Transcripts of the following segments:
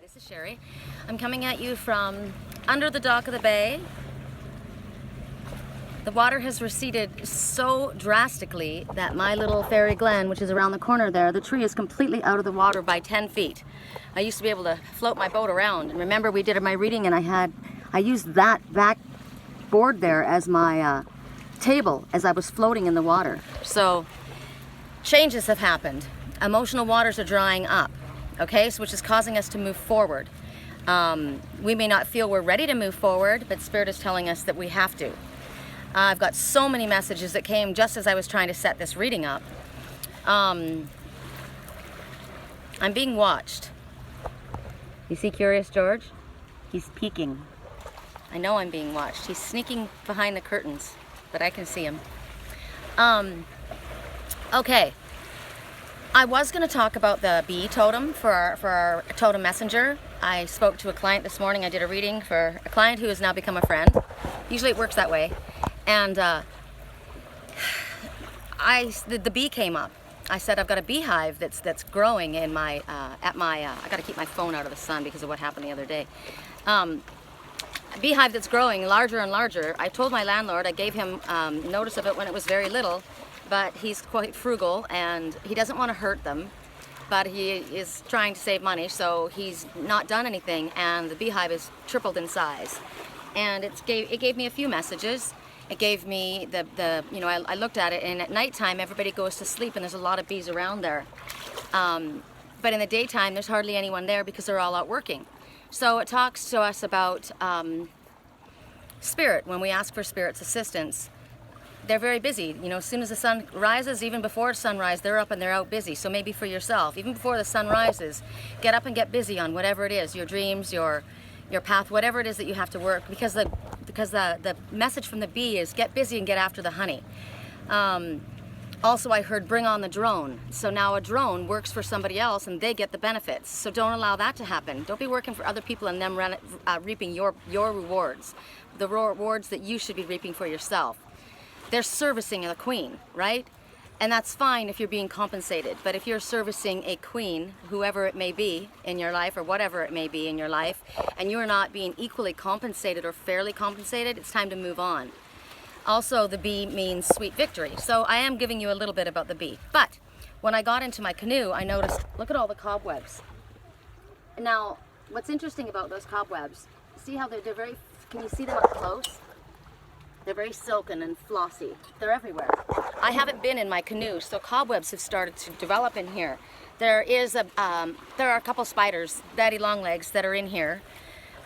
Hi, this is Sherry. I'm coming at you from under the dock of the bay. The water has receded so drastically that my little Faery Glen, which is around the corner there, the tree is completely out of the water by 10 feet. I used to be able to float my boat around. And remember, we did my reading and I used that back board there as my table as I was floating in the water. So changes have happened. Emotional waters are drying up, okay, so which is causing us to move forward. We may not feel we're ready to move forward, but Spirit is telling us that we have to. I've got so many messages that came just as I was trying to set this reading up. I'm being watched. You see Curious George? He's peeking. I know I'm being watched. He's sneaking behind the curtains, but I can see him. Okay. I was going to talk about the bee totem for our totem messenger. I spoke to a client this morning. I did a reading for a client who has now become a friend. Usually it works that way. And the bee came up. I said I've got a beehive that's growing in my I got to keep my phone out of the sun because of what happened the other day. A beehive that's growing larger and larger. I told my landlord, I gave him notice of it when it was very little, but he's quite frugal and he doesn't want to hurt them, but he is trying to save money, so he's not done anything, and the beehive is tripled in size. And it gave me a few messages. It gave me I looked at it, and at nighttime everybody goes to sleep and there's a lot of bees around there. But in the daytime there's hardly anyone there because they're all out working. So it talks to us about spirit. When we ask for Spirit's assistance, they're very busy. You know, as soon as the sun rises, even before sunrise, they're up and they're out busy. So maybe for yourself, even before the sun rises, get up and get busy on whatever it is, your dreams, your path, whatever it is that you have to work, because the message from the bee is get busy and get after the honey. Also, I heard bring on the drone. So now a drone works for somebody else and they get the benefits. So don't allow that to happen. Don't be working for other people and them reaping your rewards, the rewards that you should be reaping for yourself. They're servicing the queen, right? And that's fine if you're being compensated. But if you're servicing a queen, whoever it may be in your life or whatever it may be in your life, and you're not being equally compensated or fairly compensated, it's time to move on. Also, the bee means sweet victory. So I am giving you a little bit about the bee. But when I got into my canoe, I noticed, look at all the cobwebs. Now, what's interesting about those cobwebs, see how they're very, can you see them up close? They're very silken and flossy. They're everywhere. I haven't been in my canoe, so cobwebs have started to develop in here. There are a couple spiders, daddy long legs, that are in here.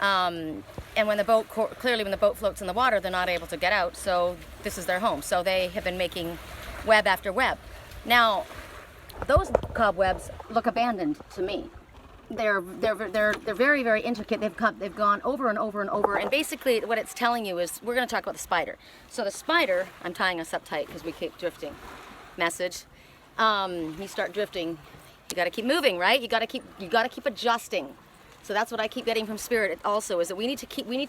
And when the boat, clearly when the boat floats in the water, they're not able to get out, so this is their home. So they have been making web after web. Now, those cobwebs look abandoned to me. They're very, very intricate. They've gone over and over and over, and basically what it's telling you is, we're going to talk about the spider. So the spider, I'm tying us up tight because we keep drifting. Message, you start drifting, you got to keep moving, right? You got to keep adjusting. So that's what I keep getting from Spirit also, is that we need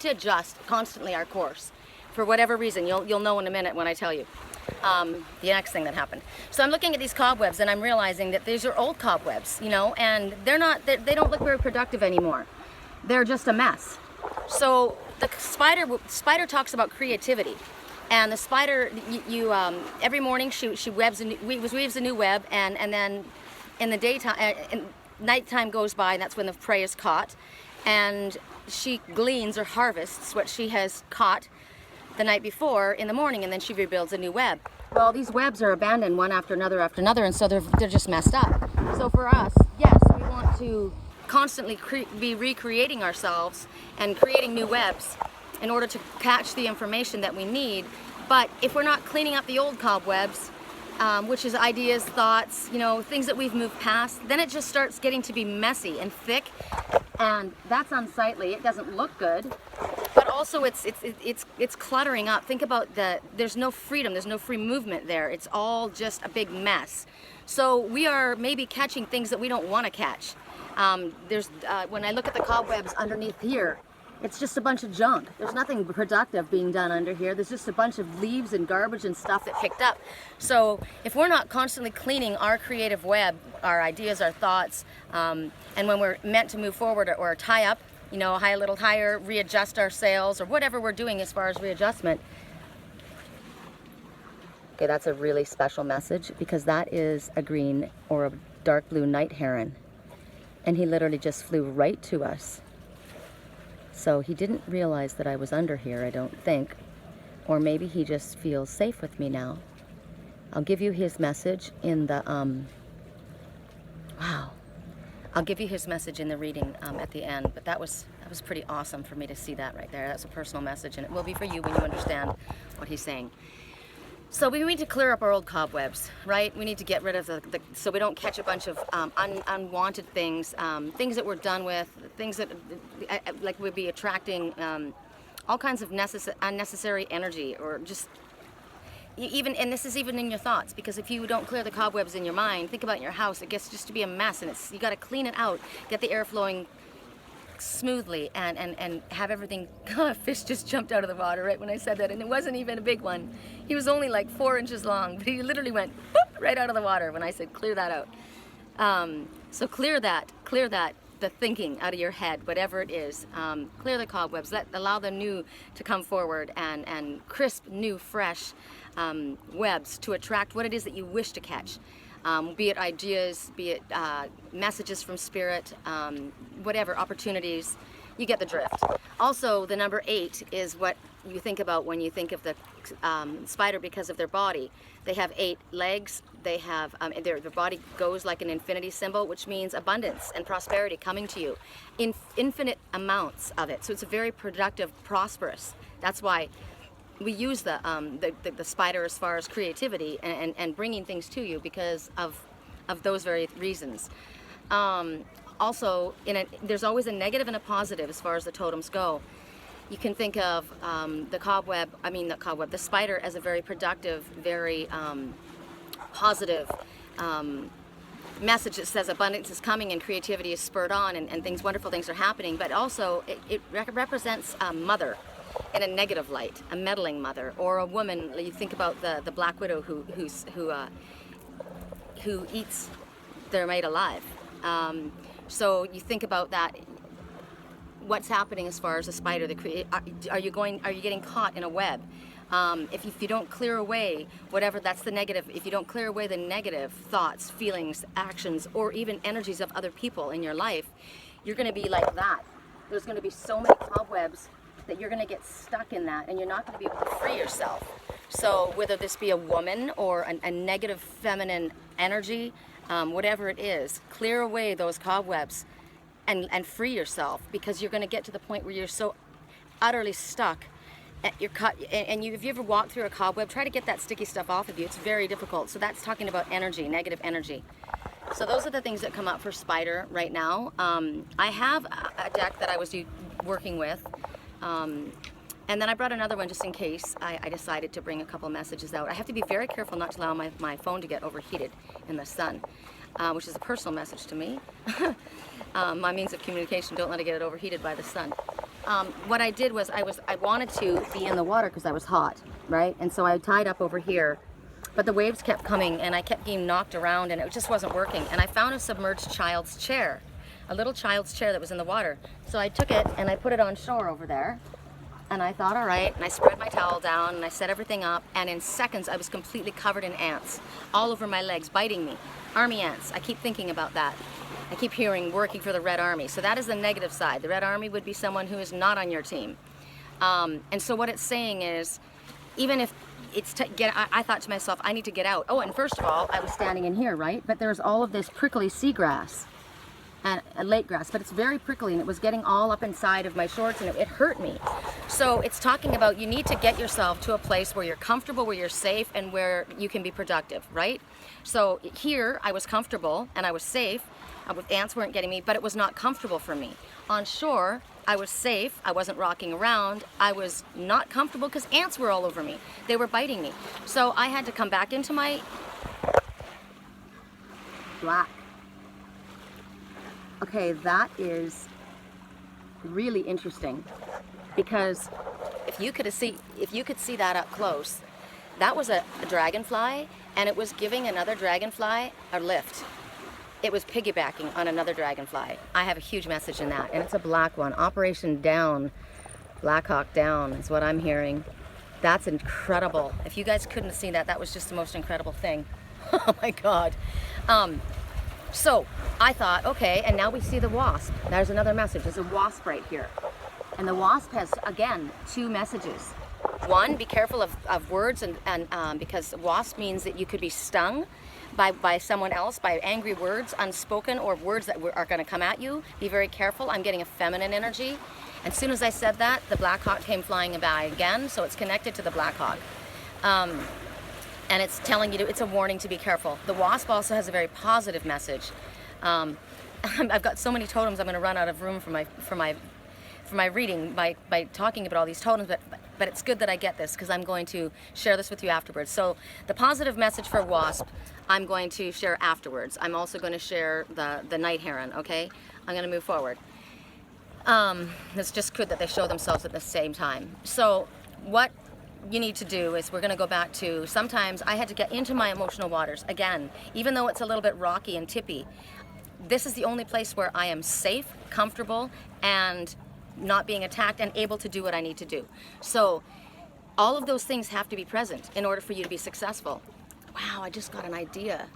to adjust constantly our course for whatever reason. You'll know in a minute when I tell you. The next thing that happened. So I'm looking at these cobwebs and I'm realizing that these are old cobwebs, you know, and they don't look very productive anymore. They're just a mess. So the spider talks about creativity, and the spider, every morning she weaves a new web, and then in the daytime, nighttime goes by, and that's when the prey is caught, and she gleans or harvests what she has caught the night before in the morning, and then she rebuilds a new web. Well, these webs are abandoned one after another, and so they're just messed up. So for us, yes, we want to constantly be recreating ourselves and creating new webs in order to catch the information that we need. But if we're not cleaning up the old cobwebs, which is ideas, thoughts, you know, things that we've moved past, then it just starts getting to be messy and thick, and that's unsightly. It doesn't look good. But also it's cluttering up. Think about there's no freedom, there's no free movement there. It's all just a big mess. So we are maybe catching things that we don't want to catch. When I look at the cobwebs underneath here, It's just a bunch of junk. There's nothing productive being done under here. There's just a bunch of leaves and garbage and stuff that picked up. So if we're not constantly cleaning our creative web, our ideas, our thoughts, and when we're meant to move forward or tie up, you know, high a little higher, readjust our sails, or whatever we're doing as far as readjustment. Okay, that's a really special message because that is a green or a dark blue night heron. And he literally just flew right to us. So he didn't realize that I was under here, I don't think. Or maybe he just feels safe with me now. I'll give you his message in the, wow. I'll give you his message in the reading at the end, but that was pretty awesome for me to see that right there. That's a personal message, and it will be for you when you understand what he's saying. So we need to clear up our old cobwebs, right? We need to get rid of so we don't catch a bunch of unwanted things, things that we're done with, things that like would be attracting all kinds of unnecessary energy, or just even, and this is even in your thoughts, because if you don't clear the cobwebs in your mind, think about your house, it gets just to be a mess, and you got to clean it out, get the air flowing smoothly, and have everything. A fish just jumped out of the water right when I said that, and it wasn't even a big one. He was only like 4 inches long, but he literally went boop, right out of the water when I said clear that out. So clear that, the thinking out of your head, whatever it is. Clear the cobwebs, allow the new to come forward, and crisp, new, fresh webs to attract what it is that you wish to catch. Be it ideas, be it messages from spirit, whatever, opportunities, you get the drift. Also, the number 8 is what you think about when you think of the spider because of their body. They have 8 legs, they have, their body goes like an infinity symbol, which means abundance and prosperity coming to you. Infinite amounts of it, so it's a very productive, prosperous. That's why we use the spider as far as creativity and bringing things to you because of those very reasons. Also, there's always a negative and a positive as far as the totems go. You can think of the spider as a very productive, very positive message that says abundance is coming and creativity is spurred on and wonderful things are happening, but also it represents a mother in a negative light, a meddling mother, or a woman. You think about the black widow who eats their mate alive. So you think about that. What's happening as far as the spider? Are you getting caught in a web? If you don't clear away whatever, that's the negative. If you don't clear away the negative thoughts, feelings, actions, or even energies of other people in your life, you're going to be like that. There's going to be so many cobwebs that you're going to get stuck in that, and you're not going to be able to free yourself. So whether this be a woman or a negative feminine energy, whatever it is, clear away those cobwebs and free yourself, because you're going to get to the point where you're so utterly stuck. If you ever walk through a cobweb, try to get that sticky stuff off of you. It's very difficult. So that's talking about energy, negative energy. So those are the things that come up for spider right now. I have a deck that I was working with. And then I brought another one just in case I decided to bring a couple messages out. I have to be very careful not to allow my phone to get overheated in the sun, which is a personal message to me. My means of communication, don't let it get overheated by the sun. What I did was I wanted to be in the water because I was hot, right? And so I tied up over here, but the waves kept coming and I kept getting knocked around and it just wasn't working. And I found a submerged child's chair, a little child's chair that was in the water. So I took it and I put it on shore over there. And I thought, all right, and I spread my towel down and I set everything up, and in seconds I was completely covered in ants all over my legs, biting me. Army ants, I keep thinking about that. I keep hearing working for the Red Army. So that is the negative side. The Red Army would be someone who is not on your team. And so what it's saying is, even if it's, I thought to myself, I need to get out. Oh, and first of all, I was standing in here, right? But there's all of this prickly seagrass and lake grass, but it's very prickly and it was getting all up inside of my shorts and it hurt me. So it's talking about you need to get yourself to a place where you're comfortable, where you're safe, and where you can be productive, right? So here I was comfortable and I was safe. Ants weren't getting me, but it was not comfortable for me. On shore, I was safe. I wasn't rocking around. I was not comfortable because ants were all over me. They were biting me. So I had to come back into my black. Okay, that is really interesting, because if you could see that up close, that was a dragonfly, and it was giving another dragonfly a lift. It was piggybacking on another dragonfly. I have a huge message in that, and it's a black one. Operation Down, Black Hawk Down is what I'm hearing. That's incredible. If you guys couldn't have seen that, that was just the most incredible thing. Oh my God. So I thought, okay, and now we see the wasp. There's another message. There's a wasp right here. And the wasp has, again, two messages. One, be careful of words, and because wasp means that you could be stung by someone else, by angry words, unspoken, or words that are going to come at you. Be very careful. I'm getting a feminine energy. And as soon as I said that, the Black Hawk came flying by again, so it's connected to the Black Hawk. And it's telling you, it's a warning to be careful. The wasp also has a very positive message. I've got so many totems, I'm going to run out of room for my reading by talking about all these totems, but it's good that I get this, because I'm going to share this with you afterwards. So the positive message for wasp, I'm going to share afterwards. I'm also going to share the night heron, okay? I'm going to move forward. It's just good that they show themselves at the same time. So what you need to do is, we're going to go back to, sometimes I had to get into my emotional waters again, even though it's a little bit rocky and tippy. This is the only place where I am safe, comfortable, and not being attacked, and able to do what I need to do. So all of those things have to be present in order for you to be successful. Wow, I just got an idea.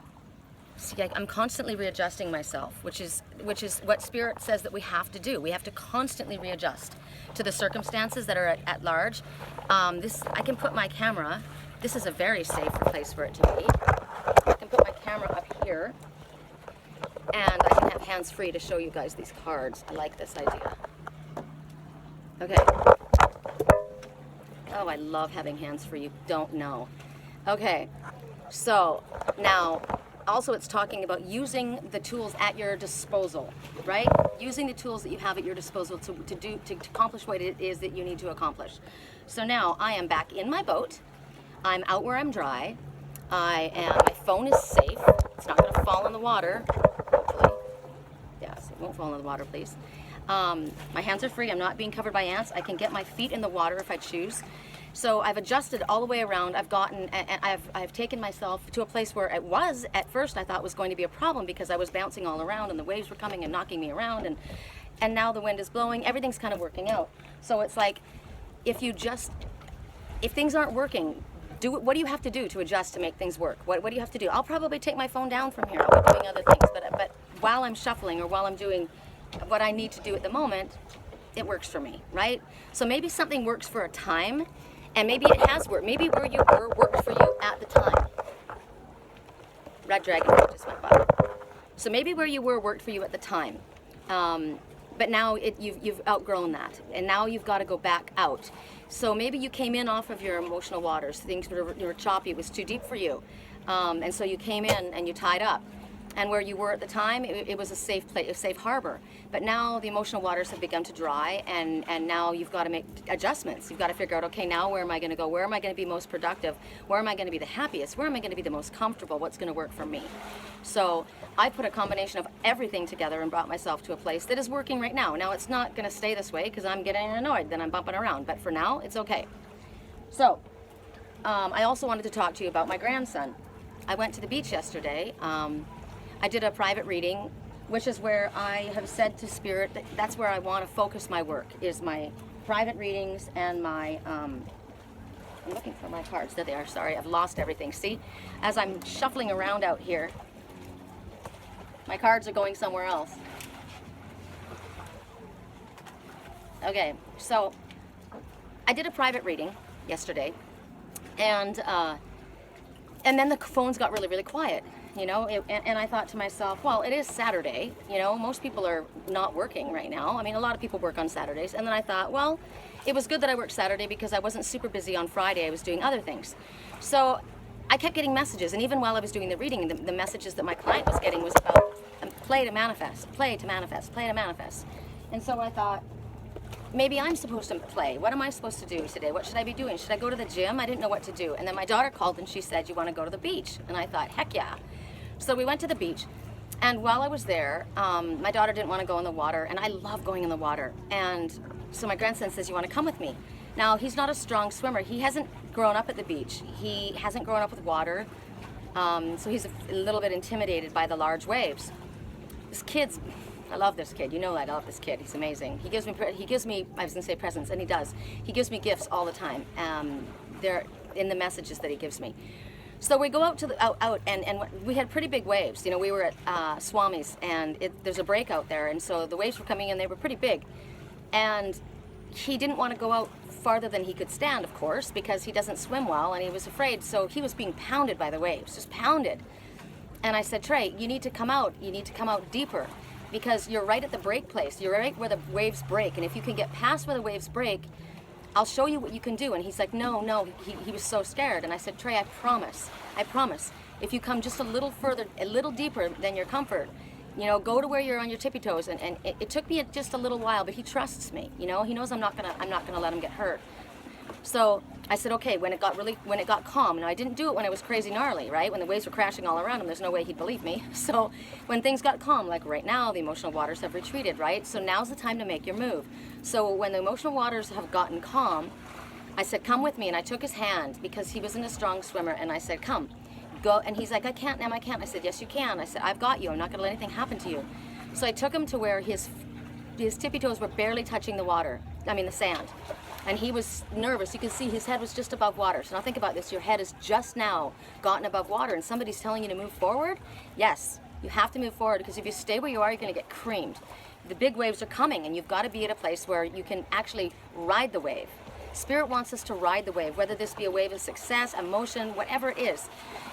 See, I'm constantly readjusting myself, which is what Spirit says that we have to do. We have to constantly readjust to the circumstances that are at large. I can put my camera, this is a very safe place for it to be. I can put my camera up here, and I can have hands-free to show you guys these cards. I like this idea. Okay. Oh, I love having hands-free, you don't know. Okay, so now, also it's talking about using the tools at your disposal, right? Using the tools that you have at your disposal to accomplish what it is that you need to accomplish. So now I am back in my boat. I'm out where I'm dry. My phone is safe. It's not going to fall in the water, hopefully. Yes, it won't fall in the water, please. My hands are free. I'm not being covered by ants. I can get my feet in the water if I choose. So I've adjusted all the way around. I've taken myself to a place where it was, at first I thought was going to be a problem, because I was bouncing all around and the waves were coming and knocking me around, and now the wind is blowing. Everything's kind of working out. So it's like, if things aren't working, what do you have to do to adjust to make things work? What do you have to do? I'll probably take my phone down from here. I'll be doing other things, but while I'm shuffling, or while I'm doing what I need to do at the moment, it works for me, right? So maybe something works for a time, and maybe it has worked. Maybe where you were worked for you at the time. Red dragon just went by. So maybe where you were worked for you at the time, but now you've outgrown that, and now you've got to go back out. So maybe you came in off of your emotional waters. Things were choppy. It was too deep for you, and so you came in and you tied up. And where you were at the time, it was a safe place, a safe harbor. But now the emotional waters have begun to dry, and now you've got to make adjustments. You've got to figure out, okay, now where am I going to go? Where am I going to be most productive? Where am I going to be the happiest? Where am I going to be the most comfortable? What's going to work for me? So I put a combination of everything together and brought myself to a place that is working right now. Now it's not going to stay this way, because I'm getting annoyed, then I'm bumping around. But for now, it's okay. So I also wanted to talk to you about my grandson. I went to the beach yesterday. I did a private reading, which is where I have said to Spirit that that's where I want to focus my work, is my private readings and my, I'm looking for my cards. There they are. Sorry, I've lost everything. See, as I'm shuffling around out here, my cards are going somewhere else. Okay, so I did a private reading yesterday, and then the phones got really, really quiet. You know, and I thought to myself, well, it is Saturday, you know, most people are not working right now. I mean, a lot of people work on Saturdays. And then I thought, well, it was good that I worked Saturday, because I wasn't super busy on Friday. I was doing other things. So I kept getting messages. And even while I was doing the reading, the messages that my client was getting was about play to manifest, play to manifest, play to manifest. And so I thought, maybe I'm supposed to play. What am I supposed to do today? What should I be doing? Should I go to the gym? I didn't know what to do. And then my daughter called and she said, you want to go to the beach? And I thought, heck yeah. So we went to the beach, And while I was there, my daughter didn't want to go in the water, and I love going in the water. And so my grandson says, you want to come with me? Now, he's not a strong swimmer. He hasn't grown up at the beach. He hasn't grown up with water, so he's a little bit intimidated by the large waves. I love this kid. You know I love this kid. He's amazing. He gives me, I was going to say presents, and he does. He gives me gifts all the time. They're in the messages that he gives me. So we go out to the out and we had pretty big waves. You know, we were at Swami's, and there's a break out there, and so the waves were coming in. They were pretty big, and he didn't want to go out farther than he could stand, of course, because he doesn't swim well, and he was afraid. So he was being pounded by the waves, just pounded. And I said, Trey, you need to come out. You need to come out deeper, because you're right at the break place. You're right where the waves break, and if you can get past where the waves break, I'll show you what you can do. And he's like, no, he was so scared. And I said, Trey, I promise, if you come just a little further, a little deeper than your comfort, you know, go to where you're on your tippy toes. And it took me just a little while, but he trusts me, you know, he knows I'm not gonna let him get hurt. So I said, okay, when it got calm, now I didn't do it when it was crazy gnarly, right? When the waves were crashing all around him, there's no way he'd believe me. So when things got calm, like right now, the emotional waters have retreated, right? So now's the time to make your move. So when the emotional waters have gotten calm, I said, come with me. And I took his hand, because he wasn't a strong swimmer, and I said, come, go. And he's like, I can't, Nam, I can't. I said, yes, you can. I said, I've got you. I'm not gonna let anything happen to you. So I took him to where his tippy toes were barely touching the sand. And he was nervous. You can see his head was just above water. So now think about this. Your head has just now gotten above water, and somebody's telling you to move forward. Yes, you have to move forward, because if you stay where you are, you're going to get creamed. The big waves are coming, and you've got to be at a place where you can actually ride the wave. Spirit wants us to ride the wave, whether this be a wave of success, emotion, whatever it is.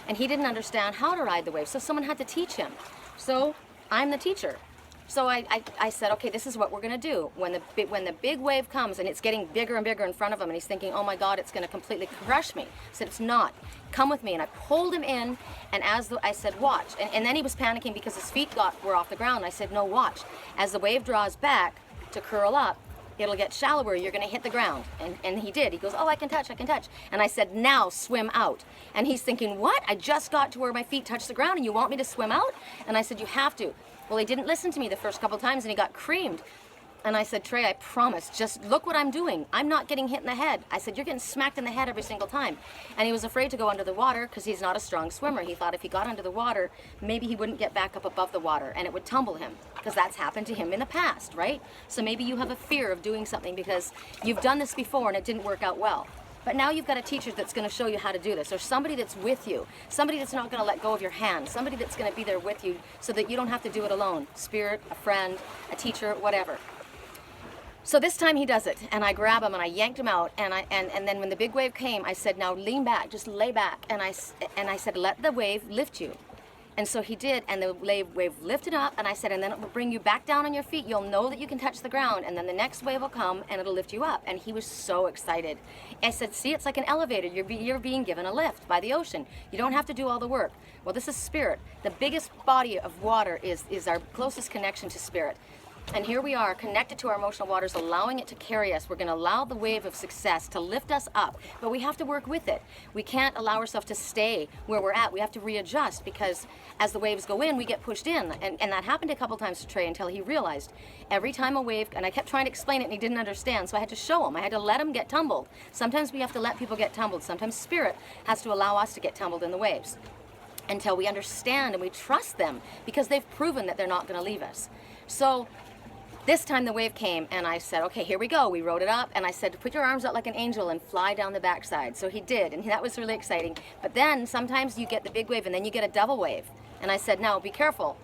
And he didn't understand how to ride the wave, so someone had to teach him. So I'm the teacher. So I said, okay, this is what we're going to do. When the big wave comes and it's getting bigger and bigger in front of him, and he's thinking, oh my God, it's going to completely crush me. I said, it's not. Come with me. And I pulled him in, and I said, watch. And then he was panicking because his feet were off the ground. I said, no, watch. As the wave draws back to curl up, it'll get shallower. You're going to hit the ground. And he did. He goes, oh, I can touch. And I said, now swim out. And he's thinking, what? I just got to where my feet touch the ground, and you want me to swim out? And I said, you have to. Well, he didn't listen to me the first couple times, and he got creamed. And I said, Trey, I promise, just look what I'm doing. I'm not getting hit in the head. I said, you're getting smacked in the head every single time. And he was afraid to go under the water, because he's not a strong swimmer. He thought if he got under the water, maybe he wouldn't get back up above the water, and it would tumble him, because that's happened to him in the past, right? So maybe you have a fear of doing something because you've done this before and it didn't work out well. But now you've got a teacher that's going to show you how to do this, or somebody that's with you, somebody that's not going to let go of your hand, somebody that's going to be there with you so that you don't have to do it alone. Spirit, a friend, a teacher, whatever. So this time he does it, and I grab him and I yanked him out, and then when the big wave came, I said, now lean back, just lay back, and I said, let the wave lift you. And so he did, and the wave lifted up, and I said, and then it will bring you back down on your feet. You'll know that you can touch the ground, and then the next wave will come, and it'll lift you up. And he was so excited. I said, see, it's like an elevator. You're being given a lift by the ocean. You don't have to do all the work. Well, this is spirit. The biggest body of water is our closest connection to spirit. And here we are, connected to our emotional waters, allowing it to carry us. We're going to allow the wave of success to lift us up, but we have to work with it. We can't allow ourselves to stay where we're at. We have to readjust, because as the waves go in, we get pushed in. And that happened a couple times to Trey, until he realized every time a wave, and I kept trying to explain it and he didn't understand, so I had to show him. I had to let him get tumbled. Sometimes we have to let people get tumbled. Sometimes spirit has to allow us to get tumbled in the waves until we understand and we trust them, because they've proven that they're not going to leave us. So this time the wave came, and I said, okay, here we go. We rode it up, and I said, put your arms out like an angel and fly down the backside. So he did, and that was really exciting. But then sometimes you get the big wave, and then you get a double wave. And I said, now be careful.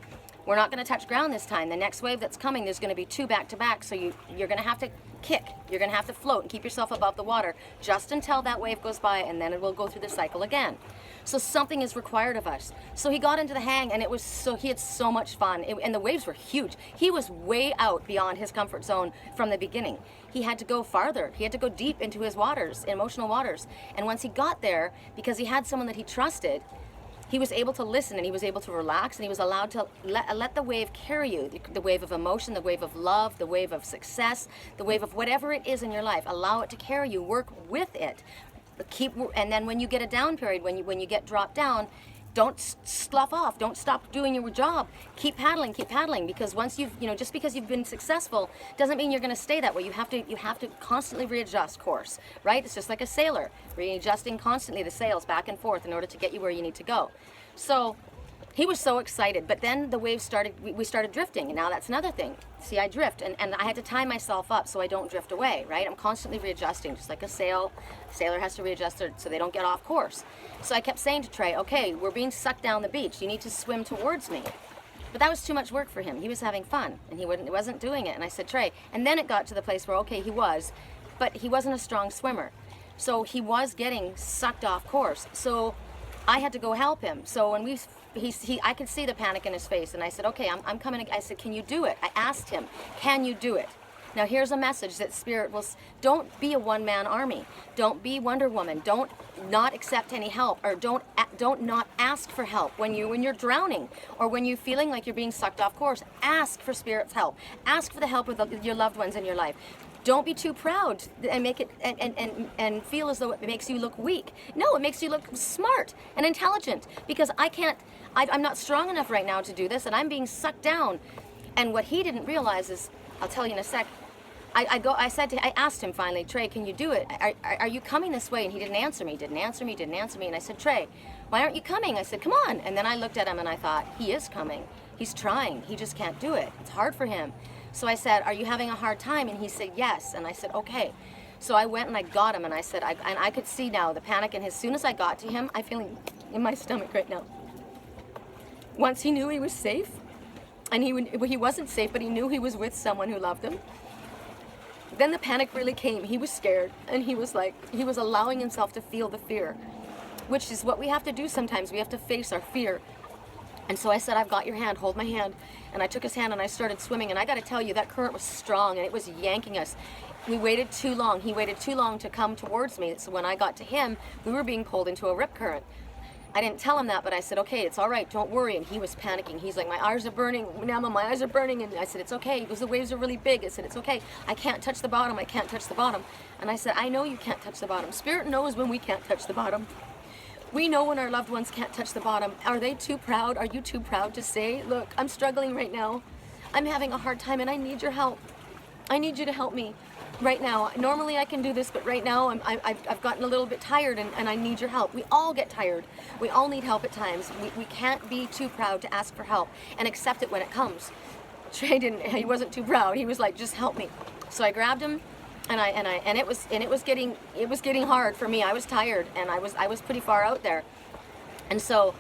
We're not going to touch ground this time. The next wave that's coming, there's going to be two back to back, so you're going to have to kick. You're going to have to float and keep yourself above the water just until that wave goes by, and then it will go through the cycle again. So something is required of us. So he got into the hang, and he had so much fun. And the waves were huge. He was way out beyond his comfort zone from the beginning. He had to go farther. He had to go deep into his waters, emotional waters. And once he got there, because he had someone that he trusted, he was able to listen, and he was able to relax, and he was allowed to let the wave carry you, the wave of emotion, the wave of love, the wave of success, the wave of whatever it is in your life. Allow it to carry you. Work with it. And then when you get a down period, when you get dropped down, don't slough off. Don't stop doing your job. Keep paddling, because once you've, just because you've been successful doesn't mean you're going to stay that way. You have to constantly readjust course, right? It's just like a sailor, readjusting constantly the sails back and forth in order to get you where you need to go. So he was so excited, but then the waves we started drifting, and now that's another thing. See, I drift, and I had to tie myself up so I don't drift away, right? I'm constantly readjusting, just like a sailor has to readjust so they don't get off course. So I kept saying to Trey, okay, we're being sucked down the beach. You need to swim towards me. But that was too much work for him. He was having fun, and he wasn't doing it. And I said, Trey, and then it got to the place where, okay, he was, but he wasn't a strong swimmer. So he was getting sucked off course. So I had to go help him. So when I could see the panic in his face, and I said, okay, I'm coming. I said, can you do it? I asked him, can you do it? Now here's a message that Spirit will, don't be a one-man army. Don't be Wonder Woman. Don't not accept any help, or don't not ask for help when you're drowning, or when you're feeling like you're being sucked off course. Ask for Spirit's help. Ask for the help of your loved ones in your life. Don't be too proud and make it and feel as though it makes you look weak. No, it makes you look smart and intelligent, because I'm not strong enough right now to do this, and I'm being sucked down. And what he didn't realize is, I'll tell you in a sec, I asked him finally, Trey, can you do it? Are you coming this way? And he didn't answer me. And I said, Trey, why aren't you coming? I said, come on. And then I looked at him and I thought, he is coming. He's trying. He just can't do it. It's hard for him. So I said, are you having a hard time? And he said, yes. And I said, okay. So I went and I got him, and I said, and I could see now the panic in his. As soon as I got to him, I'm feeling in my stomach right now. Once he knew he was safe, and he wasn't safe, but he knew he was with someone who loved him. Then the panic really came. He was scared, and he was allowing himself to feel the fear, which is what we have to do sometimes. We have to face our fear. And so I said, I've got your hand, hold my hand. And I took his hand and I started swimming. And I got to tell you, that current was strong, and it was yanking us. We waited too long. He waited too long to come towards me. So when I got to him, we were being pulled into a rip current. I didn't tell him that, but I said, okay, it's all right, don't worry. And he was panicking. He's like, my eyes are burning, Nama, my eyes are burning. And I said, it's okay, because the waves are really big. I said, it's okay, I can't touch the bottom, I can't touch the bottom. And I said, I know you can't touch the bottom. Spirit knows when we can't touch the bottom. We know when our loved ones can't touch the bottom. Are they too proud? Are you too proud to say, look, I'm struggling right now. I'm having a hard time and I need your help. I need you to help me right now. Normally I can do this, but right now I've gotten a little bit tired and I need your help. We all get tired. We all need help at times. We can't be too proud to ask for help and accept it when it comes. Trey he wasn't too proud. He was like, just help me. So I grabbed him and it was getting hard for me. I was tired and I was pretty far out there. And so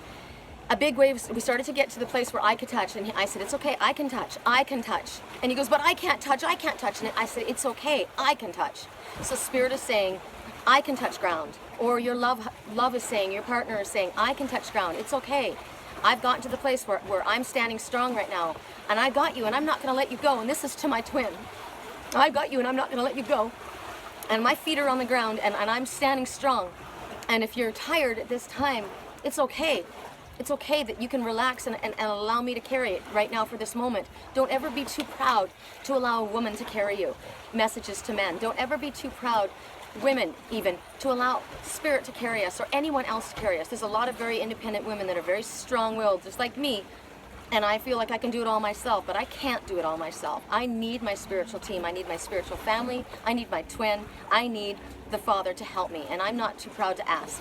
a big wave, we started to get to the place where I could touch, and I said, it's okay, I can touch. And he goes, but I can't touch. And I said, it's okay, I can touch. So Spirit is saying, I can touch ground. Or your love is saying, your partner is saying, I can touch ground, it's okay. I've gotten to the place where I'm standing strong right now, and I got you, and I'm not gonna let you go. And this is to my twin. I got you, and I'm not gonna let you go. And my feet are on the ground, and I'm standing strong. And if you're tired at this time, it's okay. It's okay that you can relax and allow me to carry it right now for this moment. Don't ever be too proud to allow a woman to carry you. Messages to men. Don't ever be too proud, women even, to allow Spirit to carry us or anyone else to carry us. There's a lot of very independent women that are very strong-willed, just like me, and I feel like I can do it all myself, but I can't do it all myself. I need my spiritual team. I need my spiritual family. I need my twin. I need the Father to help me, and I'm not too proud to ask.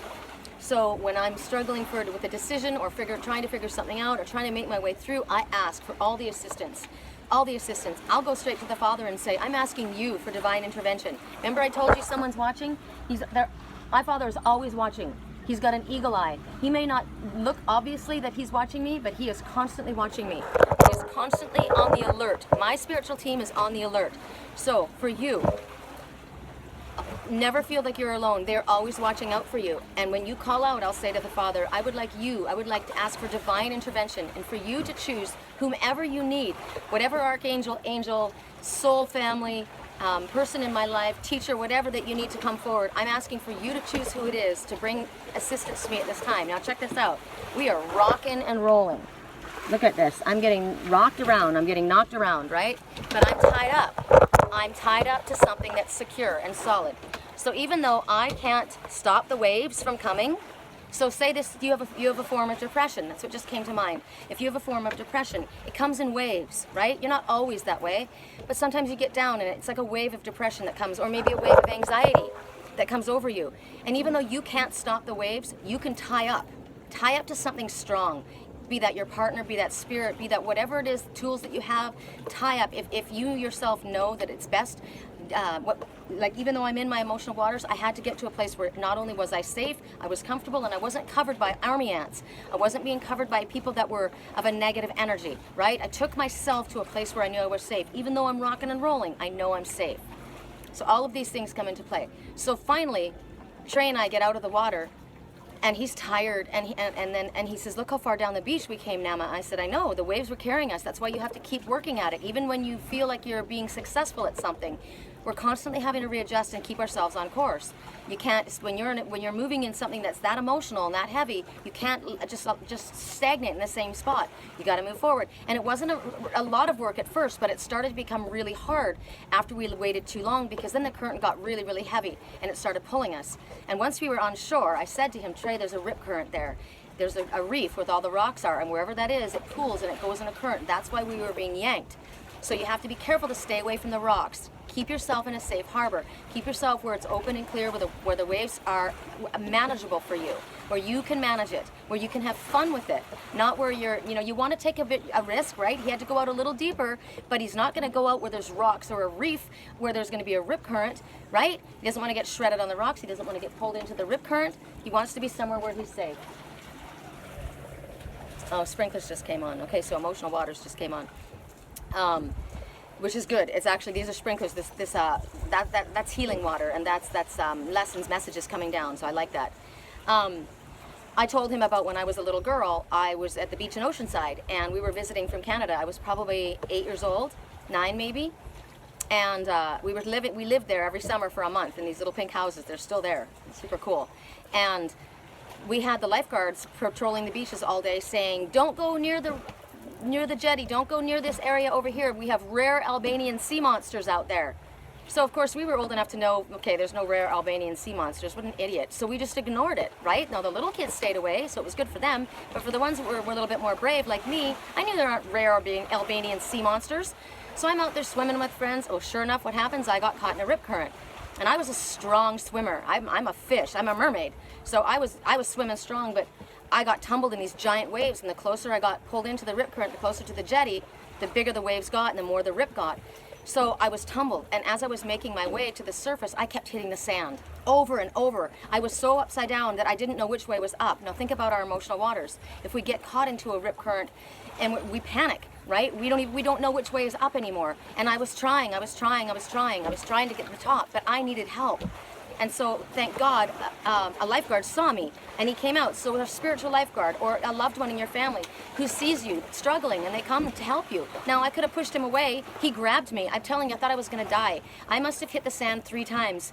So when I'm struggling with a decision or trying to figure something out or trying to make my way through, I ask for all the assistance. I'll go straight to the Father and say, I'm asking you for divine intervention. Remember I told you someone's watching? He's there. My Father is always watching. He's got an eagle eye. He may not look obviously that he's watching me, but he is constantly watching me. He is constantly on the alert. My spiritual team is on the alert. So for you, never feel like you're alone. They're always watching out for you. And when you call out, I'll say to the Father, I would like to ask for divine intervention and for you to choose whomever you need, whatever archangel, angel, soul family, person in my life, teacher, whatever that you need to come forward. I'm asking for you to choose who it is to bring assistance to me at this time. Now check this out. We are rocking and rolling. Look at this. I'm getting rocked around. I'm getting knocked around, right? But I'm tied up. I'm tied up to something that's secure and solid. So even though I can't stop the waves from coming, So say this, you have a form of depression. That's what just came to mind. If you have a form of depression, it comes in waves, right? You're not always that way, but sometimes you get down and it's like a wave of depression that comes, or maybe a wave of anxiety that comes over you. And even though you can't stop the waves, you can tie up to something strong. Be that your partner, be that spirit, be that whatever it is, tools that you have, tie up. If you yourself know that it's best, like even though I'm in my emotional waters, I had to get to a place where not only was I safe, I was comfortable, and I wasn't covered by army ants. I wasn't being covered by people that were of a negative energy, right? I took myself to a place where I knew I was safe. Even though I'm rocking and rolling, I know I'm safe. So all of these things come into play. So finally, Trey and I get out of the water, and he's tired, and he says, look how far down the beach we came, Nama. I said, I know, the waves were carrying us. That's why you have to keep working at it. Even when you feel like you're being successful at something, we're constantly having to readjust and keep ourselves on course. You can't, when you're moving in something that's that emotional and that heavy, you can't just stagnate in the same spot. You got to move forward. And it wasn't a lot of work at first, but it started to become really hard after we waited too long, because then the current got really, really heavy and it started pulling us. And once we were on shore, I said to him, Trey, there's a rip current there. There's a reef where all the rocks are, and wherever that is, it pools and it goes in a current. That's why we were being yanked. So you have to be careful to stay away from the rocks. Keep yourself in a safe harbor. Keep yourself where it's open and clear, where the waves are manageable for you, where you can manage it, where you can have fun with it. Not where you want to take a risk, right? He had to go out a little deeper, but he's not going to go out where there's rocks or a reef where there's going to be a rip current, right? He doesn't want to get shredded on the rocks. He doesn't want to get pulled into the rip current. He wants to be somewhere where he's safe. Oh, sprinklers just came on. Okay, so emotional waters just came on. Which is good. It's actually, these are sprinklers. That's healing water, and that's lessons, messages coming down. So I like that. I told him about when I was a little girl. I was at the beach in Oceanside, and we were visiting from Canada. I was probably 8 years old, 9 maybe, and we lived there every summer for a month in these little pink houses. They're still there. It's super cool, and we had the lifeguards patrolling the beaches all day, saying, "Don't go near the jetty, don't go near this area over here. We have rare Albanian sea monsters out there." So of course we were old enough to know, okay, there's no rare Albanian sea monsters. What an idiot. So we just ignored it, right? Now the little kids stayed away, so it was good for them. But for the ones that were a little bit more brave, like me, I knew there aren't rare Albanian sea monsters. So I'm out there swimming with friends. Oh, sure enough, what happens? I got caught in a rip current. And I was a strong swimmer. I'm a fish. I'm a mermaid. So I was swimming strong, but I got tumbled in these giant waves, and the closer I got pulled into the rip current, the closer to the jetty, the bigger the waves got and the more the rip got. So I was tumbled, and as I was making my way to the surface, I kept hitting the sand over and over. I was so upside down that I didn't know which way was up. Now think about our emotional waters. If we get caught into a rip current and we panic, right? We don't know which way is up anymore. And I was trying to get to the top, but I needed help. And so, thank God, a lifeguard saw me, and he came out. So a spiritual lifeguard or a loved one in your family who sees you struggling, and they come to help you. Now, I could have pushed him away. He grabbed me. I'm telling you, I thought I was going to die. I must have hit the sand 3 times,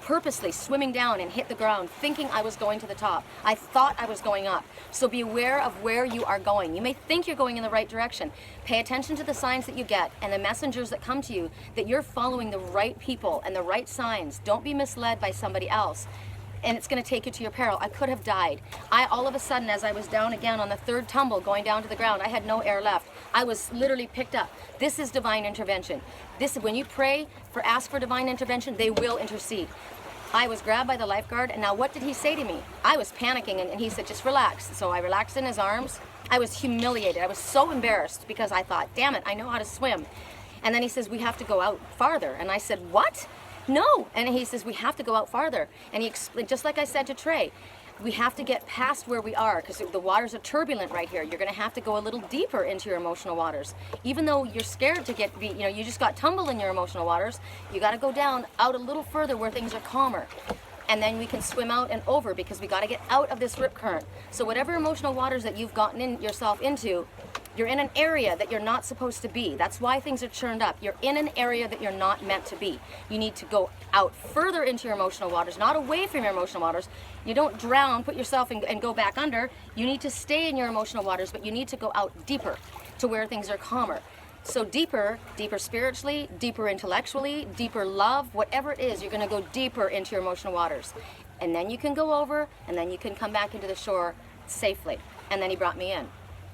purposely swimming down and hit the ground, thinking I was going to the top. I thought I was going up. So be aware of where you are going. You may think you're going in the right direction. Pay attention to the signs that you get and the messengers that come to you, that you're following the right people and the right signs. Don't be misled by somebody else, and it's going to take you to your peril. I could have died. All of a sudden, as I was down again on the 3rd tumble, going down to the ground, I had no air left. I was literally picked up. This is divine intervention. When you pray, ask for divine intervention, they will intercede. I was grabbed by the lifeguard, and now what did he say to me? I was panicking, and he said, just relax. So I relaxed in his arms. I was humiliated. I was so embarrassed because I thought, damn it, I know how to swim. And then he says, we have to go out farther. And I said, what? No. And he says, we have to go out farther. And he explained, just like I said to Trey, we have to get past where we are, because the waters are turbulent right here. You're going to have to go a little deeper into your emotional waters. Even though you're scared to you just got tumbled in your emotional waters, you got to go down out a little further where things are calmer. And then we can swim out and over, because we got to get out of this rip current. So whatever emotional waters that you've gotten yourself into, you're in an area that you're not supposed to be. That's why things are churned up. You're in an area that you're not meant to be. You need to go out further into your emotional waters, not away from your emotional waters. You don't drown, put yourself and go back under. You need to stay in your emotional waters, but you need to go out deeper to where things are calmer. So deeper spiritually, deeper intellectually, deeper love, whatever it is, you're going to go deeper into your emotional waters. and then you can go over, and then you can come back into the shore safely. And then he brought me in.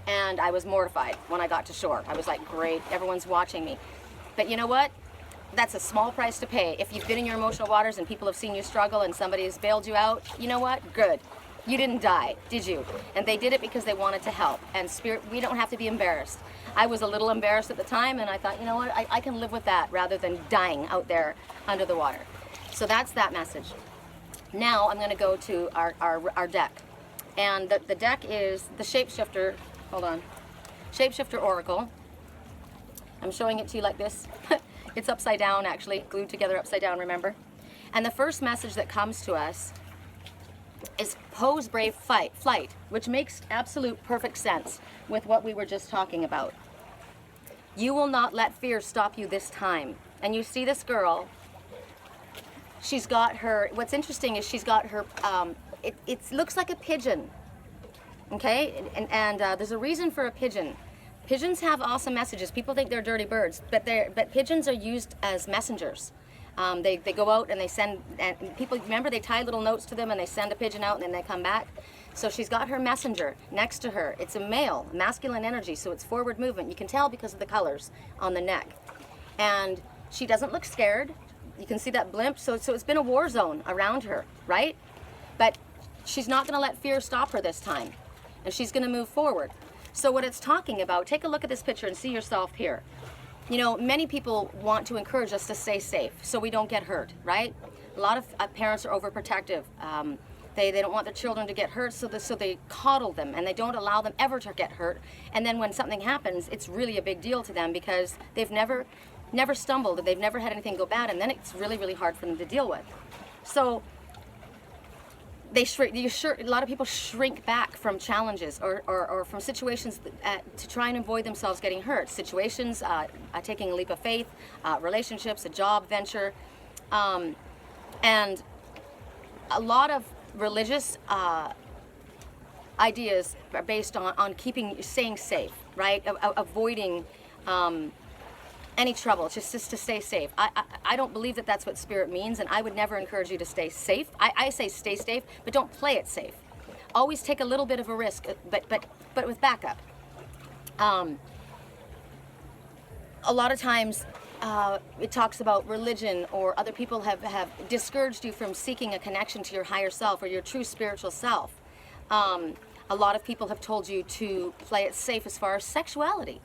And I was mortified when I got to shore. I was like, great, everyone's watching me. But you know what? That's a small price to pay. If you've been in your emotional waters and people have seen you struggle and somebody has bailed you out, you know what? Good. You didn't die, did you? And they did it because they wanted to help. And Spirit, we don't have to be embarrassed. I was a little embarrassed at the time, and I thought, you know what? I can live with that rather than dying out there under the water. So that's that message. Now I'm going to go to our deck. And the deck is the Shapeshifter, hold on, Shapeshifter Oracle. I'm showing it to you like this. It's upside down, actually, glued together upside down, remember? And the first message that comes to us is Poes brave flight, which makes absolute perfect sense with what we were just talking about. You will not let fear stop you this time. And you see this girl, she's got her, what's interesting is she's got her, it looks like a pigeon, okay? And there's a reason for a pigeon. Pigeons have awesome messages. People think they're dirty birds, but pigeons are used as messengers. They go out and they send, and people, remember, they tie little notes to them and they send a pigeon out and then they come back. So she's got her messenger next to her. It's a male, masculine energy, so it's forward movement. You can tell because of the colors on the neck. And she doesn't look scared. You can see that blimp, so it's been a war zone around her, right? But she's not going to let fear stop her this time, and she's going to move forward. So what it's talking about, take a look at this picture and see yourself here. You know, many people want to encourage us to stay safe so we don't get hurt, right? A lot of parents are overprotective. They don't want their children to get hurt, so they coddle them and they don't allow them ever to get hurt. And then when something happens, it's really a big deal to them because they've never stumbled, they've never had anything go bad, and then it's really, really hard for them to deal with. So they shrink. A lot of people shrink back from challenges or from situations to try and avoid themselves getting hurt. Situations, taking a leap of faith, relationships, a job venture, and a lot of religious ideas are based on staying safe, right? Avoiding any trouble, just to stay safe. I don't believe that that's what Spirit means, and I would never encourage you to stay safe. I say stay safe, but don't play it safe. Always take a little bit of a risk, but with backup. A lot of times it talks about religion, or other people have discouraged you from seeking a connection to your higher self or your true spiritual self. A lot of people have told you to play it safe as far as sexuality,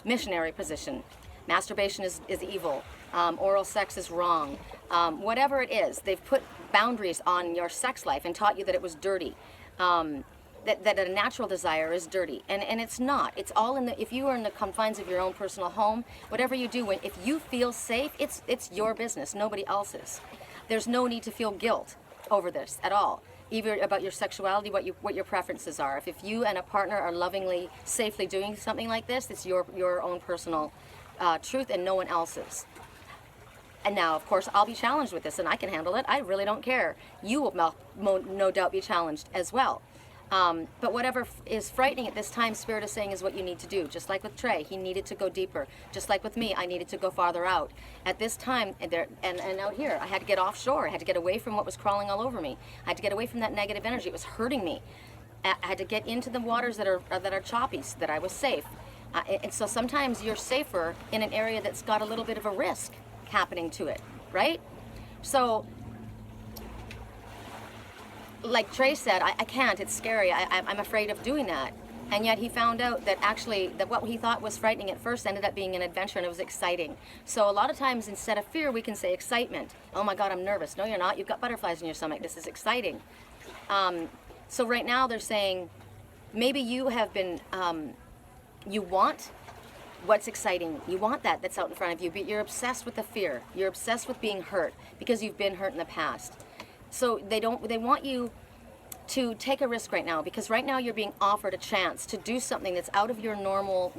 missionary position. Masturbation is evil. Oral sex is wrong. Whatever it is, they've put boundaries on your sex life and taught you that it was dirty. That a natural desire is dirty, and it's not. It's all in the. If you are in the confines of your own personal home, whatever you do, if you feel safe, it's your business, nobody else's. There's no need to feel guilt over this at all, either about your sexuality, what your preferences are. If you and a partner are lovingly, safely doing something like this, it's your own personal truth and no one else's. And now, of course, I'll be challenged with this, and I can handle it. I really don't care. You will no doubt be challenged as well. But whatever is frightening at this time, Spirit is saying, is what you need to do. Just like with Trey, he needed to go deeper. Just like with me, I needed to go farther out. At this time, and out here, I had to get offshore. I had to get away from what was crawling all over me. I had to get away from that negative energy. It was hurting me. I had to get into the waters that are choppy so that I was safe. And so sometimes you're safer in an area that's got a little bit of a risk happening to it, right? So, like Trey said, I can't, it's scary, I'm afraid of doing that. And yet he found out that actually, that what he thought was frightening at first ended up being an adventure, and it was exciting. So a lot of times, instead of fear, we can say excitement. Oh my God, I'm nervous. No, you're not. You've got butterflies in your stomach. This is exciting. So right now they're saying, maybe you have been, you want what's exciting. You want that's out in front of you, but you're obsessed with the fear. You're obsessed with being hurt because you've been hurt in the past. So they want you to take a risk right now, because right now you're being offered a chance to do something that's out of your normal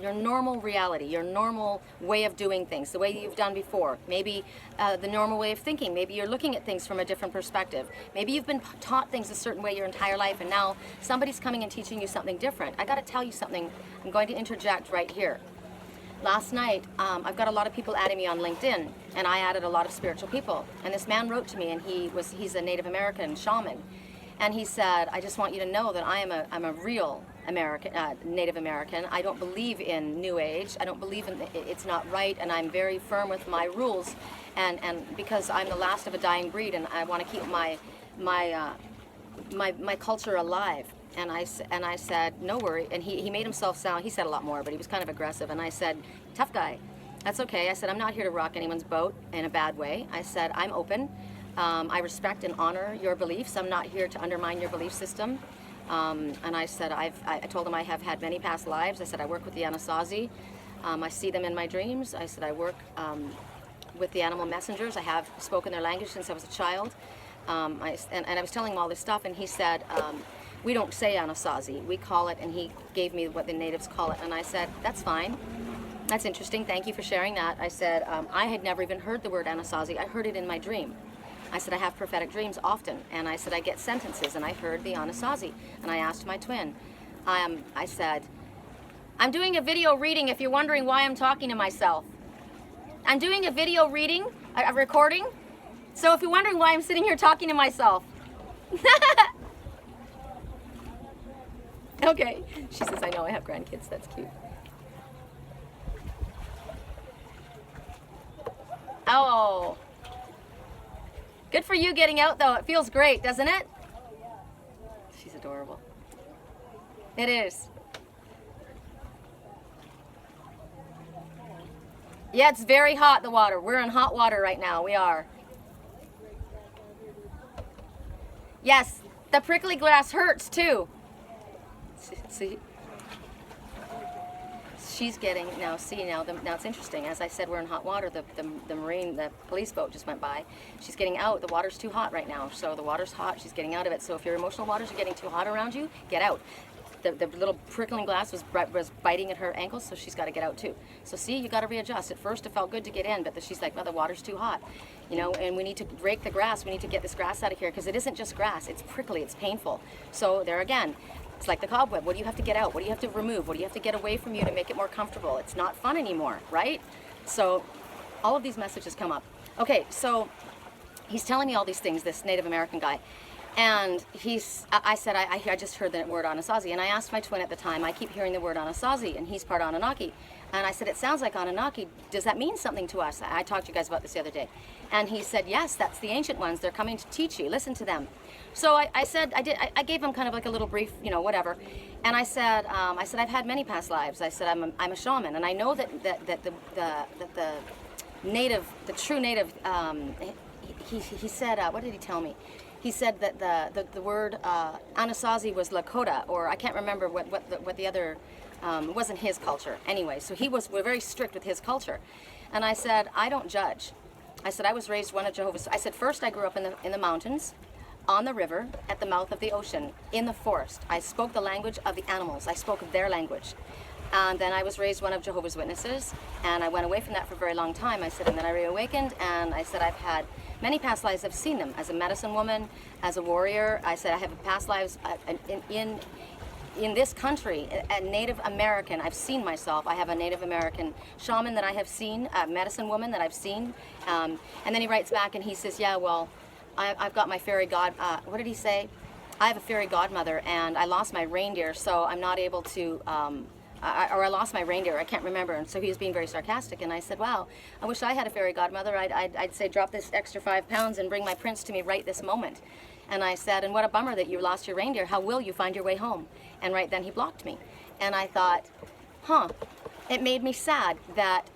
reality, your normal way of doing things, the way you've done before. Maybe the normal way of thinking. Maybe you're looking at things from a different perspective. Maybe you've been taught things a certain way your entire life, and now somebody's coming and teaching you something different. I got to tell you something. I'm going to interject right here. last night, I've got a lot of people adding me on LinkedIn, and I added a lot of spiritual people. And this man wrote to me, and he's a Native American shaman, and he said, I just want you to know that I'm a real American, Native American. I don't believe in New Age. I don't believe in it's not right, and I'm very firm with my rules, and because I'm the last of a dying breed, and I want to keep my culture alive. And I said, no worry. And he made himself sound, he said a lot more, but he was kind of aggressive. And I said, tough guy, that's okay. I said, I'm not here to rock anyone's boat in a bad way. I said, I'm open. I respect and honor your beliefs. I'm not here to undermine your belief system. And I said, I told him I have had many past lives. I said, I work with the Anasazi. I see them in my dreams. I said, I work with the animal messengers. I have spoken their language since I was a child. And I was telling him all this stuff, and he said, we don't say Anasazi, we call it, and he gave me what the natives call it, and I said, that's fine, that's interesting, thank you for sharing that. I said, I had never even heard the word Anasazi, I heard it in my dream. I said, I have prophetic dreams often, and I said, I get sentences, and I heard the Anasazi, and I asked my twin, I said, I'm doing a video reading if you're wondering why I'm talking to myself. I'm doing a video reading, a recording, so if you're wondering why I'm sitting here talking to myself. Okay. She says, I know I have grandkids. That's cute. Oh. Good for you getting out, though. It feels great, doesn't it? She's adorable. It is. Yeah, it's very hot, the water. We're in hot water right now. We are. Yes, the prickly grass hurts, too. See, she's getting now. See now it's interesting. As I said, we're in hot water. The police boat just went by. She's getting out. The water's too hot right now. So the water's hot. She's getting out of it. So if your emotional waters are getting too hot around you, get out. The little prickling glass was biting at her ankles, so she's got to get out too. So see, you got to readjust. At first, it felt good to get in, but she's like, well, the water's too hot, you know. And we need to rake the grass. We need to get this grass out of here because it isn't just grass. It's prickly. It's painful. So there again. It's like the cobweb. What do you have to get out? What do you have to remove? What do you have to get away from you to make it more comfortable? It's not fun anymore, right? So all of these messages come up. Okay, so he's telling me all these things, this Native American guy. And I said, I just heard the word Anasazi. And I asked my twin at the time, I keep hearing the word Anasazi, and he's part Anunnaki. And I said, it sounds like Anunnaki. Does that mean something to us? I talked to you guys about this the other day. And he said, yes, that's the ancient ones. They're coming to teach you. Listen to them. So I gave him kind of like a little brief, you know, whatever. And I said, I've had many past lives. I said, I'm a shaman. And I know that the native, the true native, he said, what did he tell me? He said that the word Anasazi was Lakota, or I can't remember what the other, it wasn't his culture. Anyway, so we're very strict with his culture. And I said, I don't judge. I said, I was raised one of Jehovah's. I said, first I grew up in the mountains, on the river, at the mouth of the ocean, in the forest. I spoke the language of the animals. I spoke their language. And then I was raised one of Jehovah's Witnesses, and I went away from that for a very long time. I said, and then I reawakened, and I said, I've had many past lives. I've seen them as a medicine woman, as a warrior. I said, I have past lives in this country, a Native American. I've seen myself. I have a Native American shaman that I have seen, a medicine woman that I've seen. And then he writes back and he says, yeah, well, I've got my fairy god, what did he say? I have a fairy godmother and I lost my reindeer, so I'm not able to, I lost my reindeer, I can't remember. And so he was being very sarcastic, and I said, wow, I wish I had a fairy godmother. I'd say drop this extra 5 pounds and bring my prince to me right this moment. And I said, and what a bummer that you lost your reindeer. How will you find your way home? And right then he blocked me. And I thought, huh, it made me sad that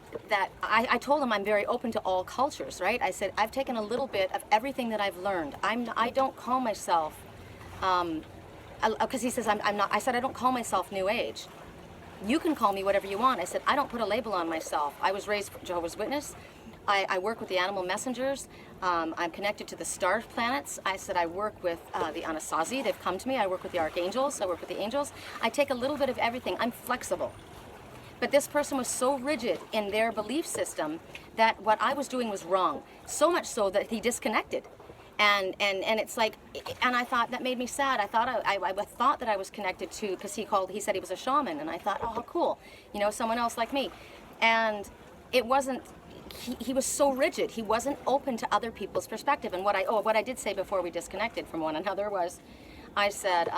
I told him I'm very open to all cultures, right? I said, I've taken a little bit of everything that I've learned. I don't call myself, because he says I'm not, I said, I don't call myself New Age. You can call me whatever you want. I said, I don't put a label on myself. I was raised Jehovah's Witness. I work with the animal messengers. I'm connected to the star planets. I said I work with the Anasazi. They've come to me. I work with the archangels. I work with the angels. I take a little bit of everything. I'm flexible. But this person was so rigid in their belief system that what I was doing was wrong. So much so that he disconnected. And it's like, and I thought that made me sad. I thought I thought that I was connected to, because he said he was a shaman, and I thought, oh, how cool, you know, someone else like me. And it wasn't, he was so rigid. He wasn't open to other people's perspective. And what I did say before we disconnected from one another was, I said,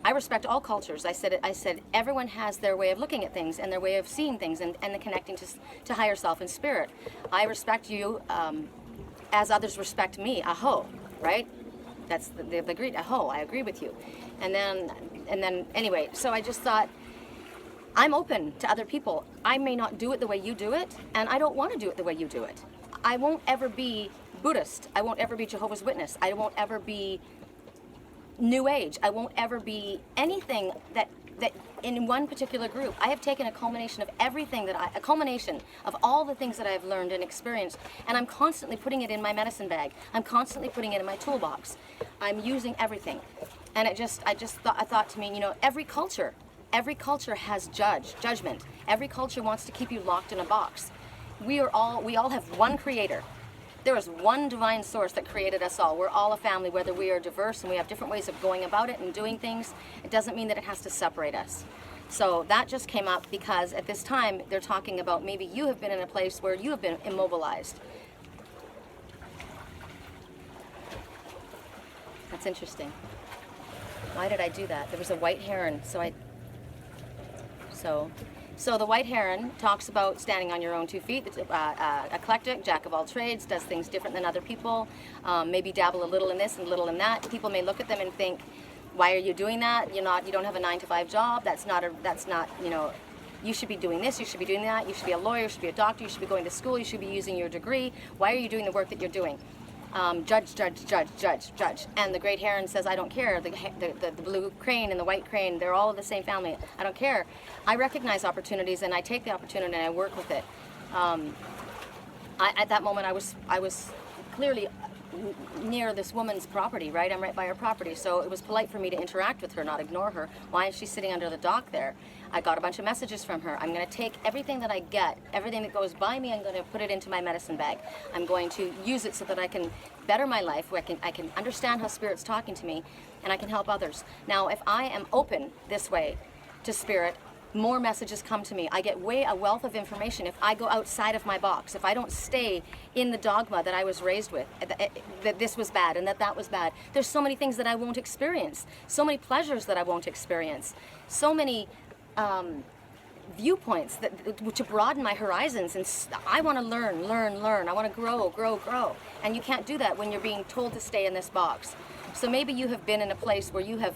I respect all cultures. I said everyone has their way of looking at things and their way of seeing things and connecting to higher self and spirit. I respect you as others respect me. Aho, right? That's the greet. Aho, I agree with you. And then anyway, so I just thought, I'm open to other people. I may not do it the way you do it, and I don't want to do it the way you do it. I won't ever be Buddhist. I won't ever be Jehovah's Witness. I won't ever be New Age. I won't ever be anything that in one particular group. I have taken a culmination of everything a culmination of all the things that I've learned and experienced, and I'm constantly putting it in my medicine bag. I'm constantly putting it in my toolbox. I'm using everything. And I thought to me, every culture has judgment. Every culture wants to keep you locked in a box. We all have one creator. There is one divine source that created us all. We're all a family, whether we are diverse and we have different ways of going about it and doing things. It doesn't mean that it has to separate us. So that just came up because at this time they're talking about maybe you have been in a place where you have been immobilized. That's interesting. Why did I do that? There was a white heron, So the white heron talks about standing on your own 2 feet. It's eclectic, jack of all trades, does things different than other people, maybe dabble a little in this and a little in that. People may look at them and think, why are you doing that? You don't have a 9-to-5 job. That's not, you should be doing this, you should be doing that, you should be a lawyer, you should be a doctor, you should be going to school, you should be using your degree. Why are you doing the work that you're doing? Judge. And the great heron says, I don't care. The blue crane and the white crane, they're all the same family. I don't care. I recognize opportunities and I take the opportunity and I work with it. At that moment, I was clearly near this woman's property, right? I'm right by her property, so it was polite for me to interact with her, not ignore her. Why is she sitting under the dock there? I got a bunch of messages from her. I'm going to take everything that I get, everything that goes by me, I'm going to put it into my medicine bag. I'm going to use it so that I can better my life, where I can understand how Spirit's talking to me, and I can help others. Now, if I am open this way to Spirit, more messages come to me. I get a wealth of information if I go outside of my box, if I don't stay in the dogma that I was raised with, that this was bad and that was bad. There's so many things that I won't experience, so many pleasures that I won't experience, so many viewpoints to broaden my horizons. And I want to learn. I want to grow. And you can't do that when you're being told to stay in this box. So maybe you have been in a place where you have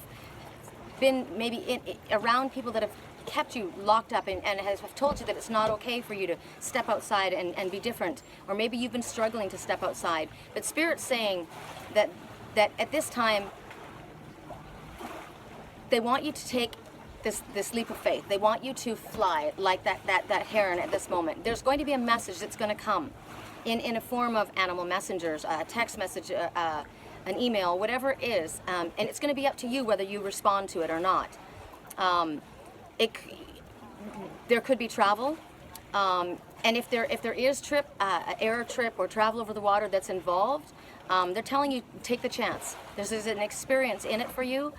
been maybe around people that have kept you locked up and have told you that it's not okay for you to step outside and be different. Or maybe you've been struggling to step outside. But Spirit's saying that at this time, they want you to take this leap of faith. They want you to fly like that heron at this moment. There's going to be a message that's going to come in a form of animal messengers, a text message, an email, whatever it is, and it's going to be up to you whether you respond to it or not. There could be travel, and if there is an air trip or travel over the water that's involved, they're telling you take the chance. There's an experience in it for you,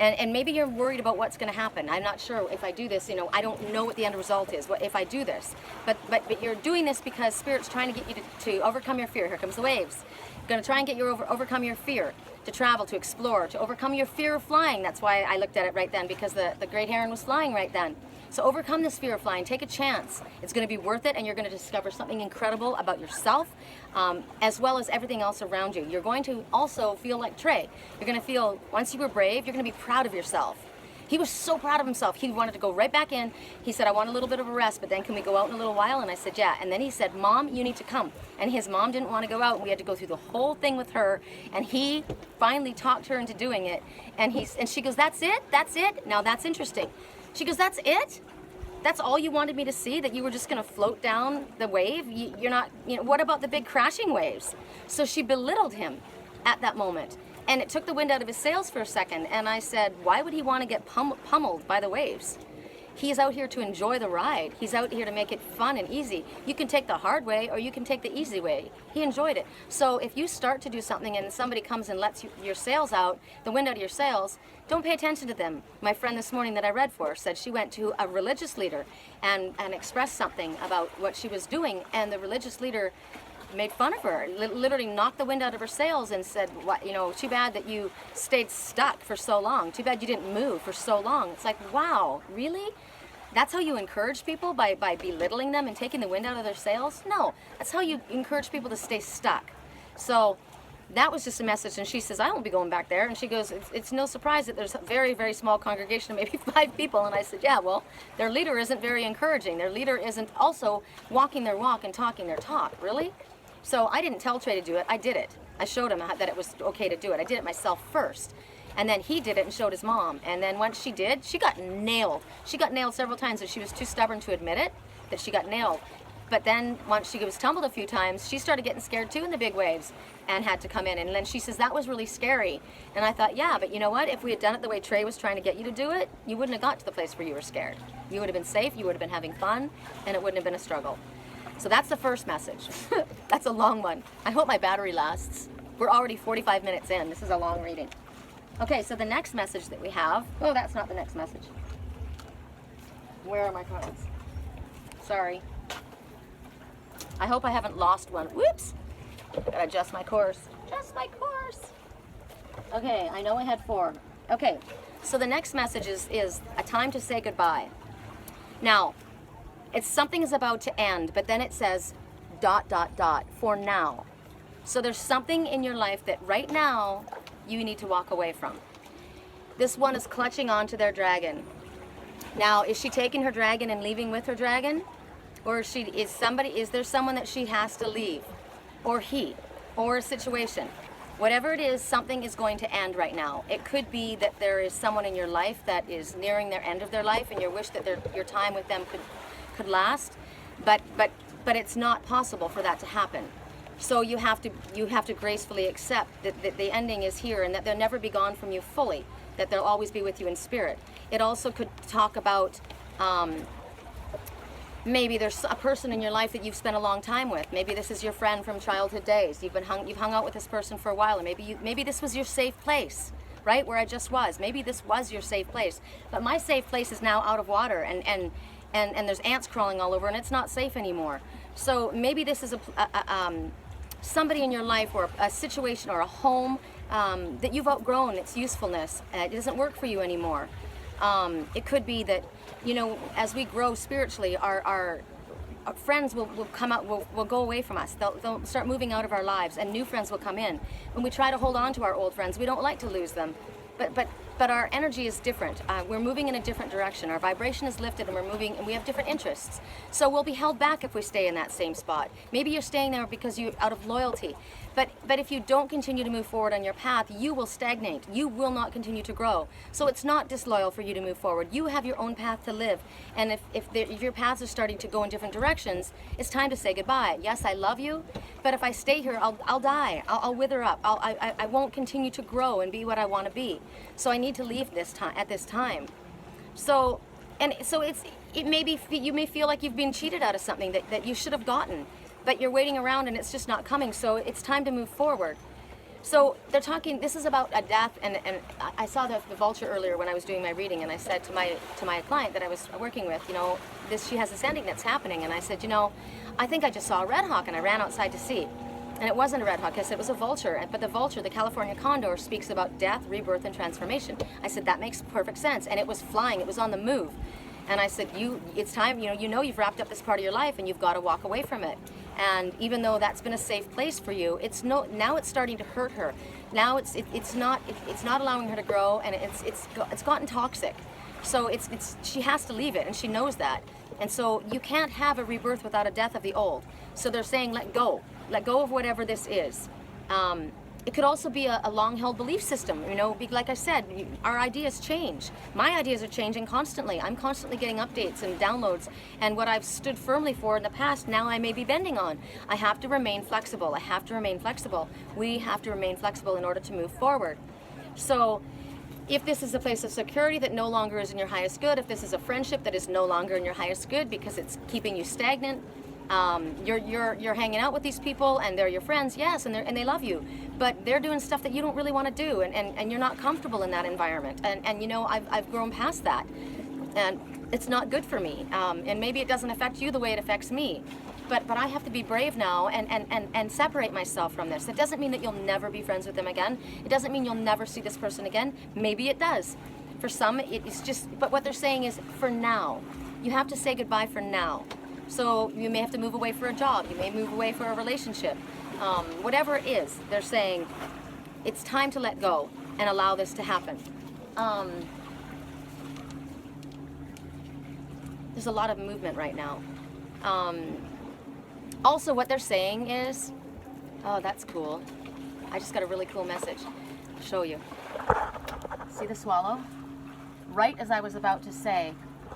and maybe you're worried about what's going to happen. I'm not sure if I do this. I don't know what the end result is. What if I do this? But you're doing this because Spirit's trying to get you to overcome your fear. Here comes the waves. Going to try and get you overcome your fear, to travel, to explore, to overcome your fear of flying. That's why I looked at it right then, because the great heron was flying right then. So overcome this fear of flying. Take a chance. It's going to be worth it, and you're going to discover something incredible about yourself, as well as everything else around you. You're going to also feel like Trey. You're going to feel, once you were brave, you're going to be proud of yourself. He was so proud of himself. He wanted to go right back in. He said, I want a little bit of a rest, but then can we go out in a little while? And I said, yeah. And then he said, Mom, you need to come. And his mom didn't want to go out, and we had to go through the whole thing with her. And he finally talked her into doing it. And she goes, that's it? That's it? Now that's interesting. She goes, that's it? That's all you wanted me to see? That you were just going to float down the wave? You're not, what about the big crashing waves? So she belittled him at that moment. And it took the wind out of his sails for a second. And I said, why would he want to get pummeled by the waves? He's out here to enjoy the ride. He's out here to make it fun and easy. You can take the hard way or you can take the easy way. He enjoyed it. So if you start to do something and somebody comes and lets your sails out, the wind out of your sails, don't pay attention to them. My friend this morning that I read for said she went to a religious leader and expressed something about what she was doing, and the religious leader made fun of her, literally knocked the wind out of her sails and said, "What, you know, too bad that you stayed stuck for so long. Too bad you didn't move for so long." It's like, wow, really? That's how you encourage people, by belittling them and taking the wind out of their sails? No, that's how you encourage people to stay stuck. So that was just a message, and she says, I won't be going back there. And she goes, it's no surprise that there's a very, very small congregation of maybe 5 people. And I said, yeah, well, their leader isn't very encouraging. Their leader isn't also walking their walk and talking their talk, really? So I didn't tell Trey to do it, I did it. I showed him that it was okay to do it. I did it myself first. And then he did it and showed his mom. And then once she did, she got nailed. She got nailed several times, and she was too stubborn to admit it, that she got nailed. But then once she was tumbled a few times, she started getting scared too in the big waves and had to come in. And then she says, that was really scary. And I thought, yeah, but you know what? If we had done it the way Trey was trying to get you to do it, you wouldn't have got to the place where you were scared. You would have been safe, you would have been having fun, and it wouldn't have been a struggle. So that's the first message. That's a long one. I hope my battery lasts. We're already 45 minutes in. This is a long reading. Okay, so the next message that we have, oh, that's not the next message. Where are my cards? Sorry. I hope I haven't lost one. Whoops. Gotta adjust my course. Adjust my course. Okay, I know I had 4. Okay, so the next message is a time to say goodbye. Now, something is about to end, but then it says ... for now. So there's something in your life that right now you need to walk away from. This one is clutching onto their dragon. Now, is she taking her dragon and leaving with her dragon? Or is there someone that she has to leave? Or he? Or a situation? Whatever it is, something is going to end right now. It could be that there is someone in your life that is nearing their end of their life, and you wish that your time with them could last, but it's not possible for that to happen. So you have to gracefully accept that the ending is here, and that they'll never be gone from you fully, that they'll always be with you in spirit. It also could talk about maybe there's a person in your life that you've spent a long time with. Maybe this is your friend from childhood days. You've hung out with this person for a while, and maybe this was your safe place, right, where I just was. Maybe this was your safe place, but my safe place is now out of water, and there's ants crawling all over, and it's not safe anymore. So maybe this is somebody in your life, or a situation, or a home that you've outgrown its usefulness. It doesn't work for you anymore. It could be that, as we grow spiritually, our friends will come out, will go away from us. They'll start moving out of our lives, and new friends will come in. When we try to hold on to our old friends, we don't like to lose them. But our energy is different. We're moving in a different direction. Our vibration is lifted, and we're moving, and we have different interests. So we'll be held back if we stay in that same spot. Maybe you're staying there because you're out of loyalty. But if you don't continue to move forward on your path, you will stagnate. You will not continue to grow. So it's not disloyal for you to move forward. You have your own path to live. And if your paths are starting to go in different directions, it's time to say goodbye. Yes, I love you, but if I stay here, I'll die. I'll wither up. I won't continue to grow and be what I want to be. So I need to leave at this time. So you may feel like you've been cheated out of something that you should have gotten, but you're waiting around and it's just not coming. So it's time to move forward. So they're talking. This is about a death, and I saw the vulture earlier when I was doing my reading, and I said to my client that I was working with, she has this ending that's happening, and I said, I think I just saw a red hawk, and I ran outside to see. And it wasn't a red hawk. I said it was a vulture. But the vulture, the California condor, speaks about death, rebirth, and transformation. I said, that makes perfect sense. And it was flying. It was on the move. And I said, it's time. You've wrapped up this part of your life, and you've got to walk away from it. And even though that's been a safe place for you, now it's starting to hurt her. Now it's not allowing her to grow, and it's gotten toxic. So she has to leave it, and she knows that. And so you can't have a rebirth without a death of the old. So they're saying, let go of whatever this is. It could also be a long-held belief system. Like I said, our ideas change. My ideas are changing constantly. I'm constantly getting updates and downloads, and what I've stood firmly for in the past, now I may be bending on. I have to remain flexible. We have to remain flexible in order to move forward. So If this is a place of security that no longer is in your highest good, if this is a friendship that is no longer in your highest good because it's keeping you stagnant, you're hanging out with these people and they're your friends, yes, and they love you, but they're doing stuff that you don't really want to do, and you're not comfortable in that environment. And you know, I've grown past that, and it's not good for me. And maybe it doesn't affect you the way it affects me. But I have to be brave now and separate myself from this. It doesn't mean that you'll never be friends with them again. It doesn't mean you'll never see this person again. Maybe it does. For some, it's just, but what they're saying is for now. You have to say goodbye for now. So you may have to move away for a job. You may move away for a relationship. Whatever it is, they're saying it's time to let go and allow this to happen. There's a lot of movement right now. Also, what they're saying is, oh, that's cool. I just got a really cool message. I'll show you. See the swallow? Right as I was about to say,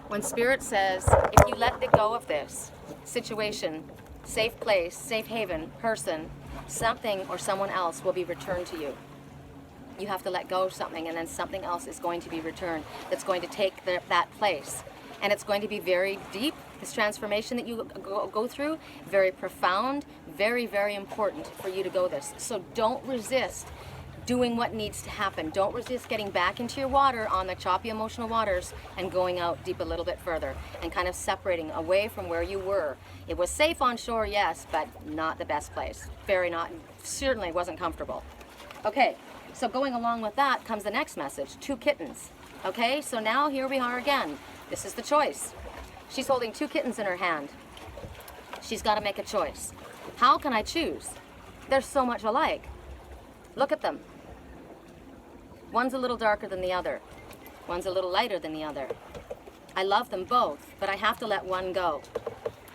when Spirit says, if you let go of this situation, safe place, safe haven, person, something or someone else will be returned to you. You have to let go of something, and then something else is going to be returned that's going to take that place. And it's going to be very deep. This transformation that you go through, very profound, very, very important for you to go this. So don't resist doing what needs to happen. Don't resist getting back into your water on the choppy emotional waters and going out deep a little bit further and kind of separating away from where you were. It was safe on shore, yes, but not the best place. Very not, certainly wasn't comfortable. Okay, so going along with that comes the next message, 2 kittens. Okay, so now here we are again. This is the choice. She's holding 2 kittens in her hand. She's got to make a choice. How can I choose? They're so much alike. Look at them. One's a little darker than the other. One's a little lighter than the other. I love them both, but I have to let one go.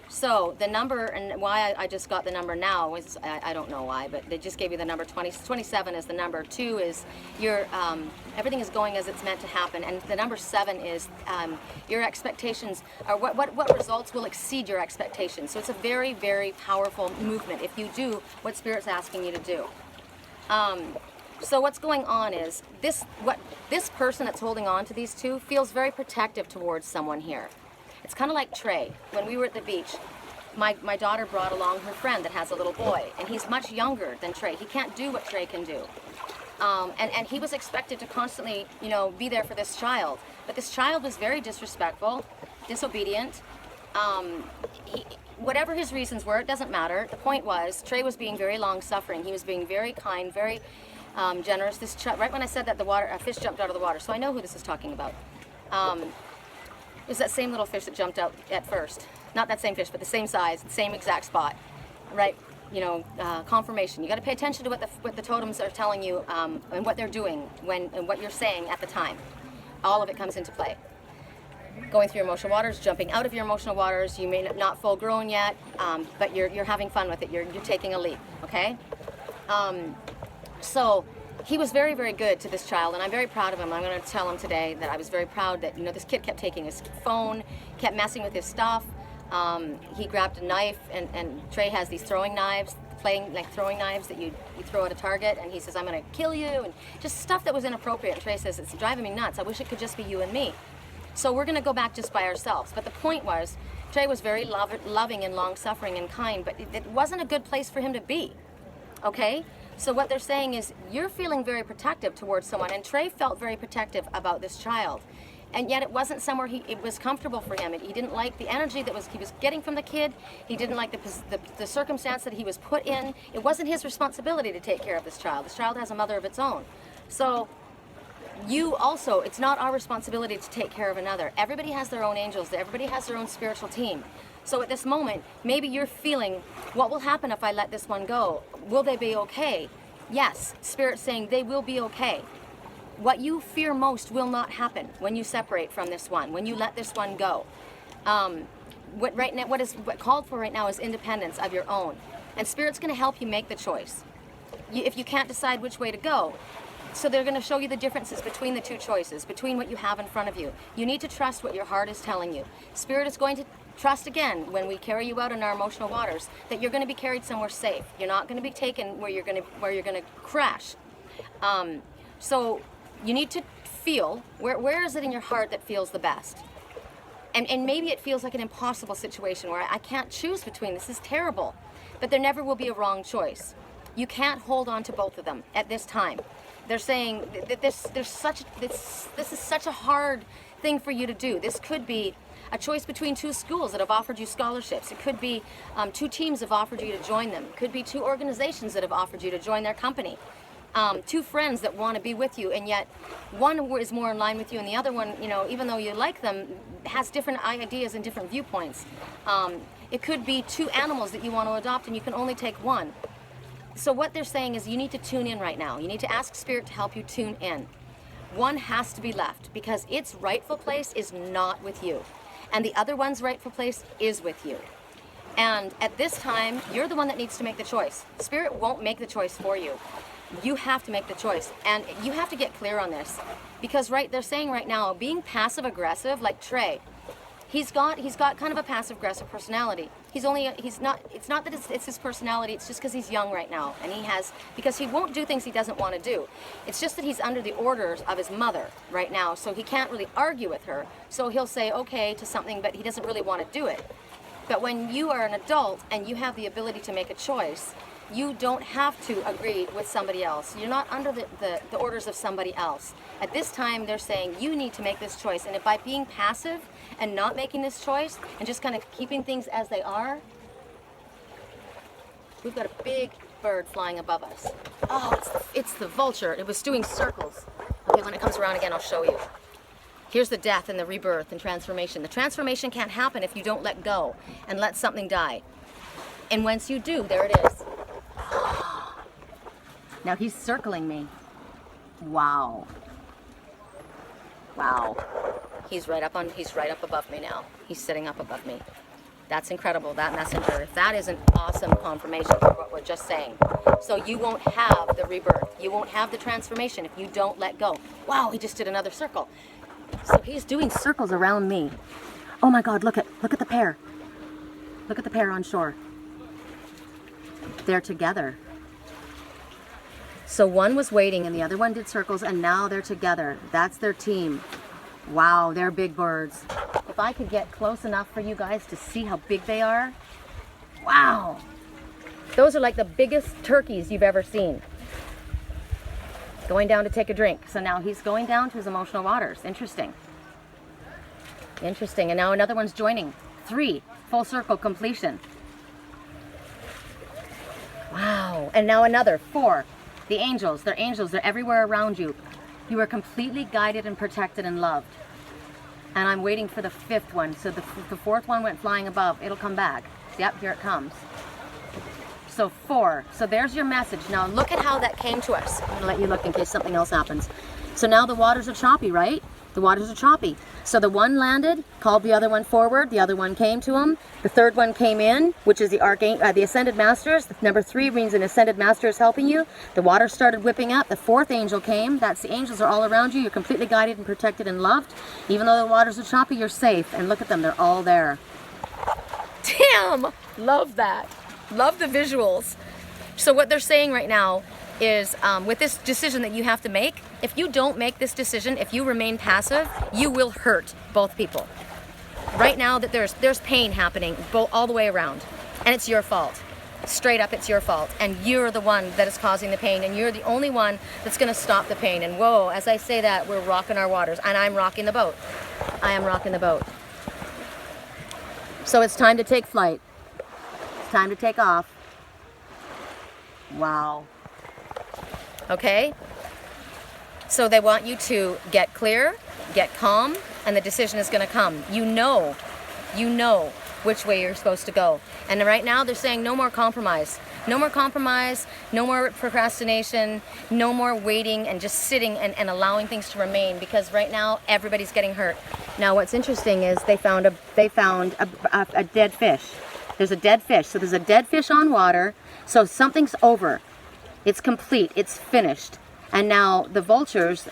So the number, and why I just got the number now is, I don't know why, but they just gave you the number 27 is the number. 2 is your, everything is going as it's meant to happen. And the number 7 is your expectations, or what results will exceed your expectations. So it's a very, very powerful movement if you do what Spirit's asking you to do. So what's going on is, this person that's holding on to these 2 feels very protective towards someone here. It's kind of like Trey. When we were at the beach, my daughter brought along her friend that has a little boy, and he's much younger than Trey. He can't do what Trey can do. And he was expected to constantly, you know, be there for this child. But this child was very disrespectful, disobedient. Whatever his reasons were, it doesn't matter. The point was, Trey was being very long-suffering. He was being very kind, very generous. Right when I said that, a fish jumped out of the water, so I know who this is talking about. It was that same little fish that jumped out at first. Not that same fish, but the same size, the same exact spot, right? You know, confirmation. You got to pay attention to what the totems are telling you and what they're doing and what you're saying at the time. All of it comes into play. Going through your emotional waters, jumping out of your emotional waters. You may not full grown yet, but you're having fun with it. You're taking a leap. Okay. So he was very, very good to this child, and I'm very proud of him. I'm going to tell him today that I was very proud that, you know, this kid kept taking his phone, kept messing with his stuff. He grabbed a knife, and Trey has these throwing knives, playing like throwing knives that you throw at a target, and he says, I'm going to kill you, and just stuff that was inappropriate. And Trey says, it's driving me nuts. I wish it could just be you and me. So we're going to go back just by ourselves. But the point was, Trey was very loving and long-suffering and kind, but it wasn't a good place for him to be. Okay? So what they're saying is, you're feeling very protective towards someone, and Trey felt very protective about this child, and yet it wasn't somewhere it was comfortable for him. He didn't like the energy that he was getting from the kid. He didn't like the circumstance that he was put in. It wasn't his responsibility to take care of this child. This child has a mother of its own. So you also, it's not our responsibility to take care of another. Everybody has their own angels. Everybody has their own spiritual team. So at this moment, maybe you're feeling, what will happen if I let this one go? Will they be okay? Yes, Spirit's saying they will be okay. What you fear most will not happen when you separate from this one, when you let this one go. What is called for right now is independence of your own. And Spirit's going to help you make the choice. If you can't decide which way to go, so they're going to show you the differences between the 2 choices, between what you have in front of you. You need to trust what your heart is telling you. Spirit is going to trust again, when we carry you out in our emotional waters, that you're going to be carried somewhere safe. You're not going to be taken where you're going to crash. So feel, where is it in your heart that feels the best? And maybe it feels like an impossible situation where I can't choose between, this is terrible. But there never will be a wrong choice. You can't hold on to both of them at this time. They're saying that this is such a hard thing for you to do. This could be a choice between two schools that have offered you scholarships. It could be two teams have offered you to join them. It could be two organizations that have offered you to join their company. Two friends that want to be with you, and yet one is more in line with you and the other one, you know, even though you like them, has different ideas and different viewpoints. It could be two animals that you want to adopt and you can only take one. So what they're saying is you need to tune in right now. You need to ask Spirit to help you tune in. One has to be left because its rightful place is not with you. And the other one's rightful place is with you. And at this time, you're the one that needs to make the choice. Spirit won't make the choice for you. You have to make the choice, and you have to get clear on this, because they're saying right now, being passive aggressive, like Trey, he's got kind of a passive aggressive personality. It's not that it's his personality, it's just because he's young right now, and because he won't do things he doesn't want to do. It's just that he's under the orders of his mother right now, so he can't really argue with her. So he'll say okay to something, but he doesn't really want to do it. But when you are an adult and you have the ability to make a choice, you don't have to agree with somebody else. You're not under the orders of somebody else. At this time, they're saying you need to make this choice. And if by being passive and not making this choice and just kind of keeping things as they are, we've got a big bird flying above us. Oh, it's the vulture. It was doing circles. Okay, when it comes around again, I'll show you. Here's the death and the rebirth and transformation. The transformation can't happen if you don't let go and let something die. And once you do, there it is. Now he's circling me. Wow. Wow. He's right up above me now. He's sitting up above me. That's incredible, that messenger. That is an awesome confirmation for what we're just saying. So you won't have the rebirth. You won't have the transformation if you don't let go. Wow, he just did another circle. So he's doing circles around me. Oh my God, look at the pair. Look at the pair on shore. They're together. So one was waiting and the other one did circles, and now they're together. That's their team. Wow, they're big birds. If I could get close enough for you guys to see how big they are. Wow. Those are like the biggest turkeys you've ever seen. Going down to take a drink. So now he's going down to his emotional waters. Interesting. Interesting. And now another one's joining. 3, full circle completion. Wow. And now another 4. The angels. They're angels. They're everywhere around you. You are completely guided and protected and loved. And I'm waiting for the 5th one. So the 4th one went flying above. It'll come back. Yep, here it comes. So 4. So there's your message. Now look at how that came to us. I'm going to let you look in case something else happens. So now the waters are choppy, right? The waters are choppy. So the one landed, called the other one forward. The other one came to him. The 3rd one came in, which is the Ascended Masters. The number 3 means an Ascended Master is helping you. The water started whipping up. The 4th angel came. That's the angels are all around you. You're completely guided and protected and loved. Even though the waters are choppy, you're safe. And look at them. They're all there. Damn! Love that. Love the visuals. So what they're saying right now is with this decision that you have to make, if you don't make this decision, if you remain passive, you will hurt both people. Right now that there's pain happening all the way around, and it's your fault. Straight up, it's your fault, and you're the one that is causing the pain, and you're the only one that's going to stop the pain. And whoa, as I say that, we're rocking our waters, and I'm rocking the boat. I am rocking the boat. So it's time to take flight. It's time to take off. Wow. Okay? So they want you to get clear, get calm, and the decision is going to come. You know which way you're supposed to go. And right now they're saying no more compromise. No more compromise, no more procrastination, no more waiting and just sitting and allowing things to remain, because right now everybody's getting hurt. Now what's interesting is they found a dead fish. There's a dead fish. So there's a dead fish on water. So something's over. It's complete. It's finished. And now the vultures,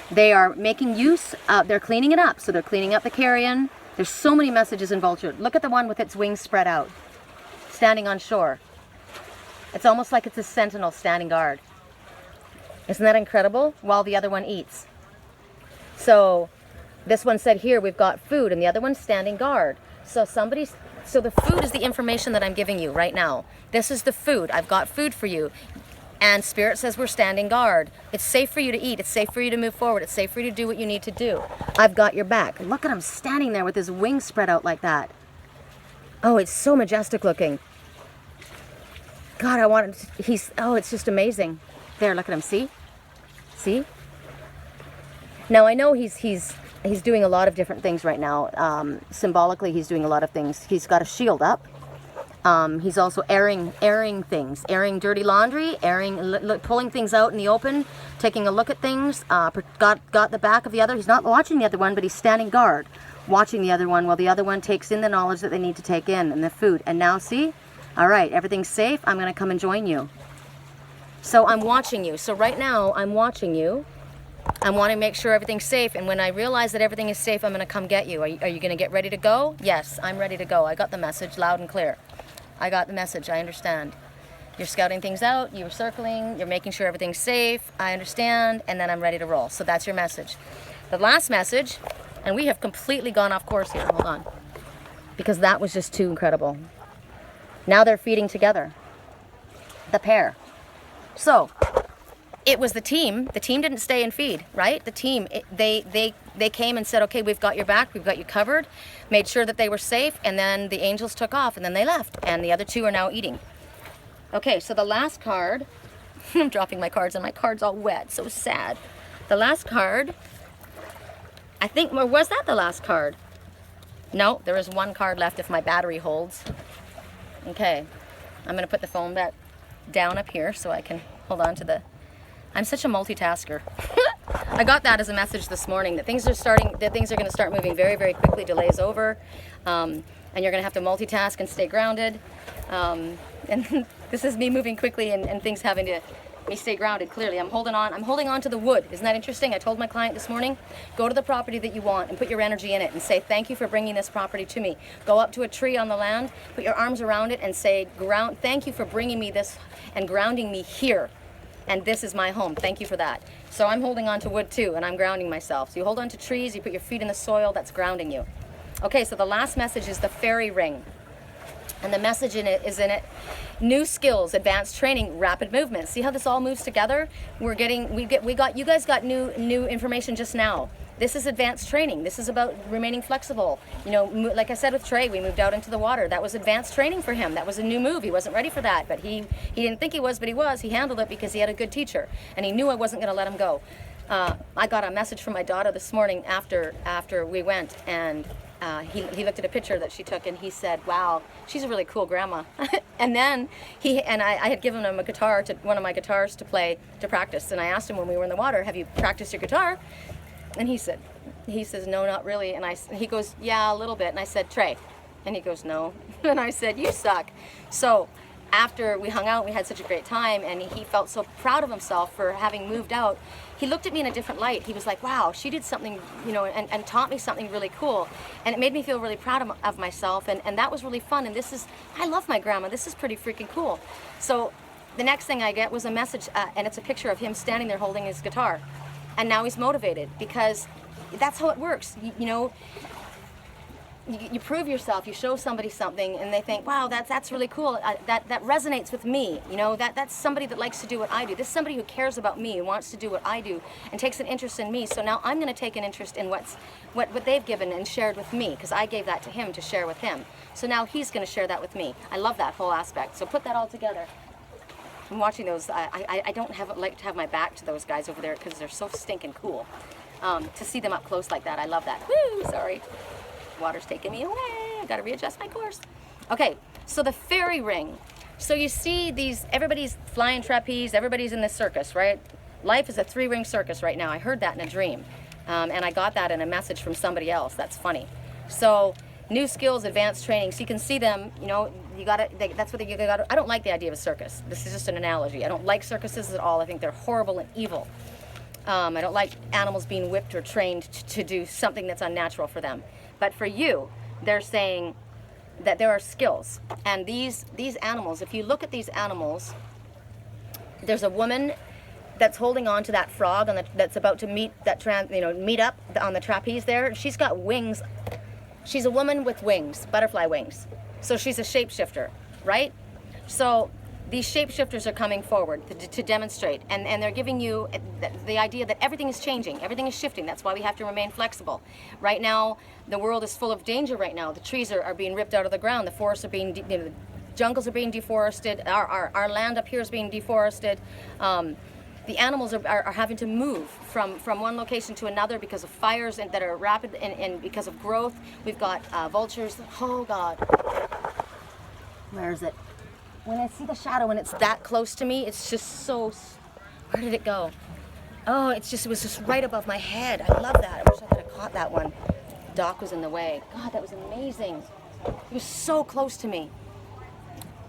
they are making use of, they're cleaning it up. So they're cleaning up the carrion. There's so many messages in vulture. Look at the one with its wings spread out, standing on shore. It's almost like it's a sentinel standing guard. Isn't that incredible? While the other one eats. So this one said here, we've got food, and the other one's standing guard. So the food is the information that I'm giving you right now. This is the food. I've got food for you. And Spirit says we're standing guard. It's safe for you to eat. It's safe for you to move forward. It's safe for you to do what you need to do. I've got your back. Look at him standing there with his wings spread out like that. Oh, it's so majestic looking. God, it's just amazing. There, look at him, see? See? Now, I know he's doing a lot of different things right now. Symbolically, he's doing a lot of things. He's got a shield up. He's also airing things, airing dirty laundry, pulling things out in the open, taking a look at things. Got the back of the other. He's not watching the other one, but he's standing guard, watching the other one while the other one takes in the knowledge that they need to take in and the food. And now, see? All right, everything's safe. I'm going to come and join you. So I'm watching you. So right now, I'm watching you. I want to make sure everything's safe, and when I realize that everything is safe, I'm going to come get you. Are you going to get ready to go? Yes, I'm ready to go. I got the message loud and clear. I got the message. I understand. You're scouting things out. You're circling. You're making sure everything's safe. I understand, and then I'm ready to roll. So that's your message. The last message, and we have completely gone off course here. Hold on. Because that was just too incredible. Now they're feeding together. The pair. So it was the team. The team didn't stay and feed, right? The team, they came and said, okay, we've got your back, we've got you covered, made sure that they were safe, and then the angels took off, and then they left, and the other two are now eating. Okay, so the last card, I'm dropping my cards, and my card's all wet, so sad. The last card, I think, or was that the last card? No, there is one card left if my battery holds. Okay, I'm going to put the phone back down up here so I can hold on to the... I'm such a multitasker. I got that as a message this morning, that things are going to start moving very, very quickly. Delays over, and you're going to have to multitask and stay grounded. And this is me moving quickly and things having to me stay grounded. Clearly, I'm holding on to the wood. Isn't that interesting? I told my client this morning, go to the property that you want and put your energy in it and say, thank you for bringing this property to me. Go up to a tree on the land, put your arms around it and say, thank you for bringing me this and grounding me here. And this is my home. Thank you for that. So I'm holding on to wood too, and I'm grounding myself. So you hold on to trees, you put your feet in the soil, that's grounding you. Okay, so the last message is the fairy ring. And the message in it is new skills, advanced training, rapid movement. See how this all moves together? You guys got new information just now. This is advanced training. This is about remaining flexible. You know, like I said with Trey, we moved out into the water. That was advanced training for him. That was a new move. He wasn't ready for that, but he didn't think he was, but he was. He handled it because he had a good teacher, and he knew I wasn't going to let him go. I got a message from my daughter this morning after we went, and he looked at a picture that she took, and he said, wow, she's a really cool grandma. And then I had given him one of my guitars to play, to practice, and I asked him when we were in the water, have you practiced your guitar? And he says, no, not really. And he goes, yeah, a little bit. And I said, Trey. And he goes, no. And I said, you suck. So after we hung out, we had such a great time, and he felt so proud of himself for having moved out. He looked at me in a different light. He was like, wow, she did something, you know, and taught me something really cool. And it made me feel really proud of myself, and that was really fun. And I love my grandma. This is pretty freaking cool. So the next thing I get was a message, and it's a picture of him standing there holding his guitar. And now he's motivated, because that's how it works. You know, you prove yourself, you show somebody something, and they think, wow, that's really cool. That resonates with me. You know, that's somebody that likes to do what I do. This is somebody who cares about me and wants to do what I do and takes an interest in me. So now I'm going to take an interest in what they've given and shared with me, because I gave that to him to share with him. So now he's going to share that with me. I love that whole aspect. So put that all together. I'm watching those. I don't like to have my back to those guys over there because they're so stinking cool. To see them up close like that, I love that. Woo, sorry. Water's taking me away. I gotta readjust my course. Okay, so the fairy ring. So you see everybody's flying trapeze, everybody's in this circus, right? Life is a 3-ring circus right now. I heard that in a dream. And I got that in a message from somebody else. That's funny. So new skills, advanced training. So you can see them, you know, that's what you got. I don't like the idea of a circus. This is just an analogy. I don't like circuses at all. I think they're horrible and evil. I don't like animals being whipped or trained to do something that's unnatural for them. But for you, they're saying that there are skills. And these animals, if you look at these animals, there's a woman that's holding on to that frog that's about to meet meet up on the trapeze there. She's got wings. She's a woman with wings, butterfly wings. So she's a shapeshifter, right? So these shapeshifters are coming forward to demonstrate, and they're giving you the idea that everything is changing, everything is shifting. That's why we have to remain flexible. Right now, the world is full of danger right now. The trees are being ripped out of the ground. The forests are being, the jungles are being deforested. Our land up here is being deforested. The animals are having to move from one location to another because of fires that are rapid and because of growth. We've got vultures. Oh God, where is it? When I see the shadow and it's that close to me, it's just so, where did it go? Oh, it was just right above my head. I love that. I wish I could have caught that one. Doc was in the way. God, that was amazing. It was so close to me.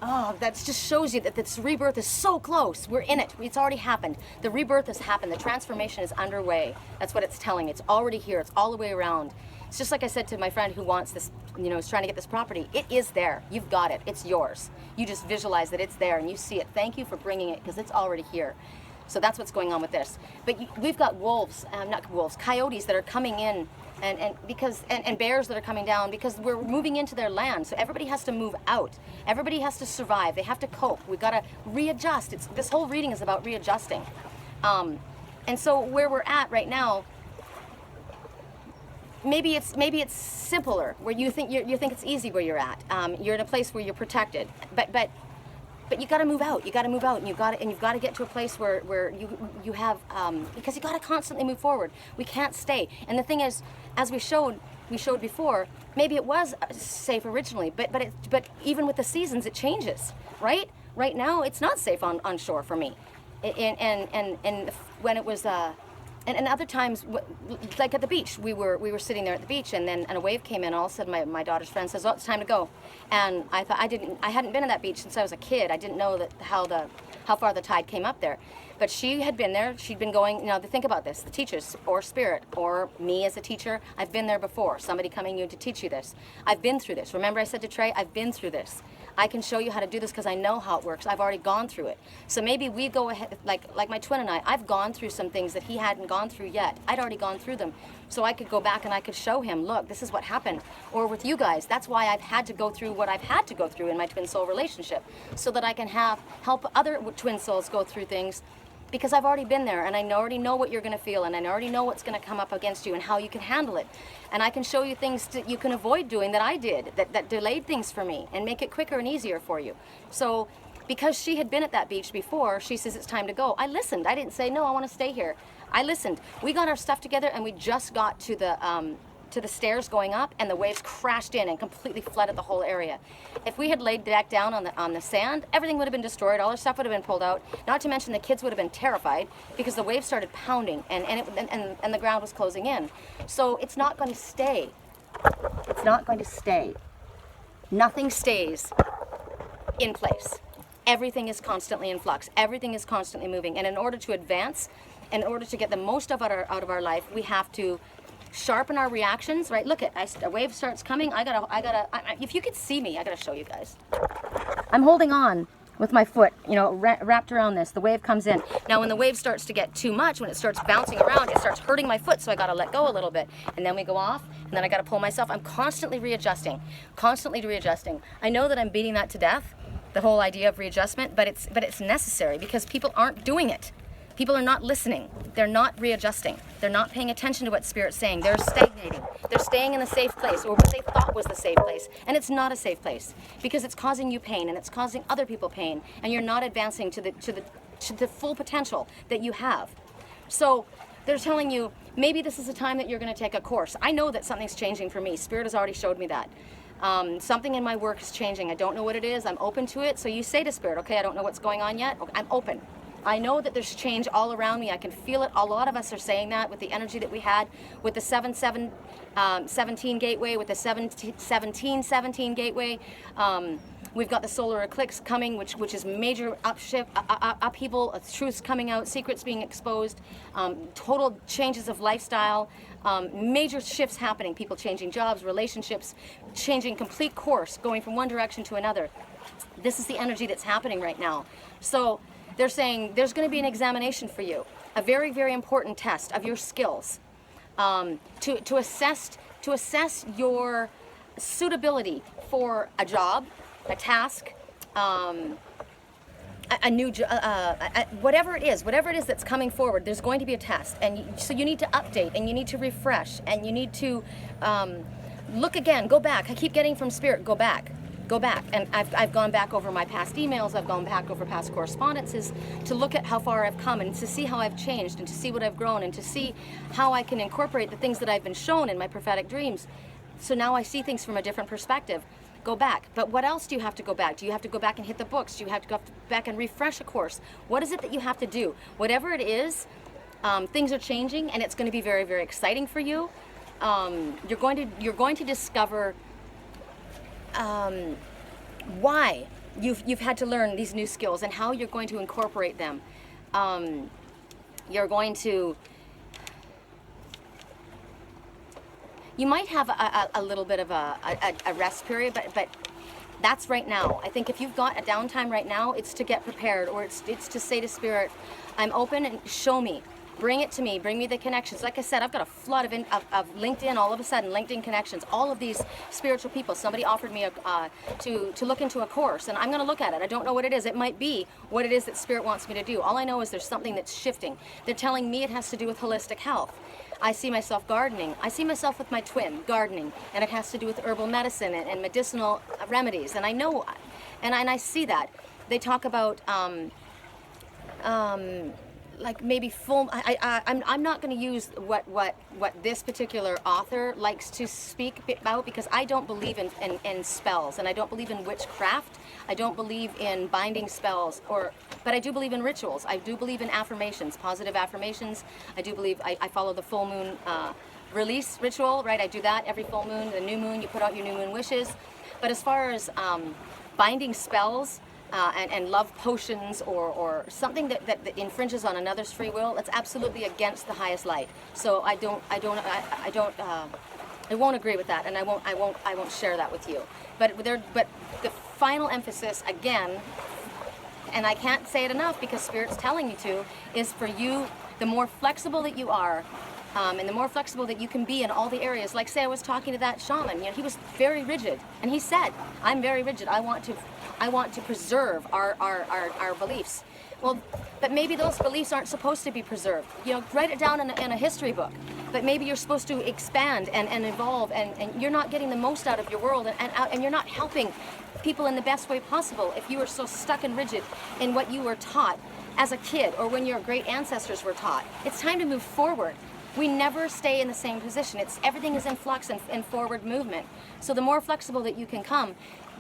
Oh, that just shows you that this rebirth is so close. We're in it. It's already happened. The rebirth has happened. The transformation is underway. That's what it's telling. It's already here. It's all the way around. It's just like I said to my friend who wants this, is trying to get this property. It is there. You've got it. It's yours. You just visualize that it's there and you see it. Thank you for bringing it because it's already here. So that's what's going on with this. But we've got coyotes that are coming in and bears that are coming down because we're moving into their land. So everybody has to move out. Everybody has to survive. They have to cope. We've got to readjust. This whole reading is about readjusting. And so where we're at right now, maybe it's simpler where you think it's easy where you're at. You're in a place where you're protected, but you got to move out. You got to move out, and you've got to get to a place where you have because you got to constantly move forward. We can't stay. And the thing is, as we showed before, maybe it was safe originally, but even with the seasons, it changes. Right now, it's not safe on shore for me, and when it was. And other times, like at the beach, we were sitting there at the beach, and then a wave came in. All of a sudden, my daughter's friend says, "Oh, it's time to go." And I thought I hadn't been in that beach since I was a kid. I didn't know how far the tide came up there. But she had been there. She'd been going. Think about this: the teachers, or spirit, or me as a teacher. I've been there before. Somebody coming in to teach you this. I've been through this. Remember, I said to Trey, I've been through this. I can show you how to do this because I know how it works. I've already gone through it. So maybe we go ahead, like my twin and I've gone through some things that he hadn't gone through yet. I'd already gone through them. So I could go back and I could show him, look, this is what happened. Or with you guys, that's why I've had to go through what I've had to go through in my twin soul relationship, so that I can help other twin souls go through things. Because I've already been there, and I already know what you're going to feel, and I already know what's going to come up against you and how you can handle it. And I can show you things that you can avoid doing that I did, that delayed things for me, and make it quicker and easier for you. So because she had been at that beach before, she says it's time to go. I listened. I didn't say, no, I want to stay here. I listened. We got our stuff together, and we just got to the stairs going up, and the waves crashed in and completely flooded the whole area. If we had laid back down on the sand, everything would have been destroyed. All our stuff would have been pulled out. Not to mention the kids would have been terrified because the waves started pounding and the ground was closing in. So it's not going to stay. It's not going to stay. Nothing stays in place. Everything is constantly in flux. Everything is constantly moving. And in order to advance, in order to get the most out of our life, we have to sharpen our reactions, right? Look at, a wave starts coming. If you could see me, I gotta show you guys. I'm holding on with my foot, wrapped around this. The wave comes in. Now, when the wave starts to get too much, when it starts bouncing around, it starts hurting my foot, so I gotta let go a little bit. And then we go off, and then I gotta pull myself. I'm constantly readjusting. I know that I'm beating that to death, the whole idea of readjustment, but it's necessary because people aren't doing it. People are not listening. They're not readjusting. They're not paying attention to what Spirit's saying. They're stagnating. They're staying in a safe place, or what they thought was the safe place. And it's not a safe place because it's causing you pain and it's causing other people pain, and you're not advancing to the full potential that you have. So they're telling you, maybe this is a time that you're going to take a course. I know that something's changing for me. Spirit has already showed me that. Something in my work is changing. I don't know what it is. I'm open to it. So you say to Spirit, okay, I don't know what's going on yet. Okay, I'm open. I know that there's change all around me. I can feel it. A lot of us are saying that with the energy that we had with the 7-17 gateway, with the 17-17 gateway. We've got the solar eclipse coming, which is major upheaval, truths coming out, secrets being exposed, total changes of lifestyle, major shifts happening, people changing jobs, relationships, changing complete course, going from one direction to another. This is the energy that's happening right now. So They're saying there's going to be an examination for you, a very, very important test of your skills, to assess your suitability for a job, a task, a new whatever it is that's coming forward. There's going to be a test, and so you need to update, and you need to refresh, and you need to look again, go back. I keep getting from Spirit, go back. And I've gone back over my past emails, I've gone back over past correspondences to look at how far I've come and to see how I've changed and to see what I've grown and to see how I can incorporate the things that I've been shown in my prophetic dreams. So now I see things from a different perspective. Go back. But what else do you have to go back? Do you have to go back and hit the books? Do you have to go back and refresh a course? What is it that you have to do? Whatever it is, things are changing, and it's going to be very, very exciting for you. You're going to discover why you've had to learn these new skills and how you're going to incorporate them. You might have a little bit of a rest period, but that's right now. I think if you've got a downtime right now, it's to get prepared, or it's to say to Spirit, I'm open and show me. Bring it to me. Bring me the connections. Like I said, I've got a flood of LinkedIn, all of a sudden, LinkedIn connections, all of these spiritual people. Somebody offered me to look into a course, and I'm going to look at it. I don't know what it is. It might be what it is that Spirit wants me to do. All I know is there's something that's shifting. They're telling me it has to do with holistic health. I see myself gardening. I see myself with my twin gardening, and it has to do with herbal medicine and medicinal remedies. And I know, and I see that. They talk about like maybe full. I'm not going to use what this particular author likes to speak about, because I don't believe in spells, and I don't believe in witchcraft. I don't believe in binding spells, but I do believe in rituals. I do believe in affirmations, positive affirmations. I do believe I follow the full moon release ritual, right? I do that every full moon. The new moon, you put out your new moon wishes. But as far as binding spells, and love potions or something that infringes on another's free will, that's absolutely against the highest light. So I won't agree with that, and I won't share that with you. But the final emphasis again, and I can't say it enough because Spirit's telling you to, is for you, the more flexible that you are, and the more flexible that you can be in all the areas. Like, say I was talking to that shaman, you know, he was very rigid, and he said, I'm very rigid. I want to preserve our beliefs. Well, but maybe those beliefs aren't supposed to be preserved. You know, write it down in a history book. But maybe you're supposed to expand and evolve, and you're not getting the most out of your world, and you're not helping people in the best way possible if you are so stuck and rigid in what you were taught as a kid or when your great ancestors were taught. It's time to move forward. We never stay in the same position. Everything is in flux and forward movement. So the more flexible that you can come,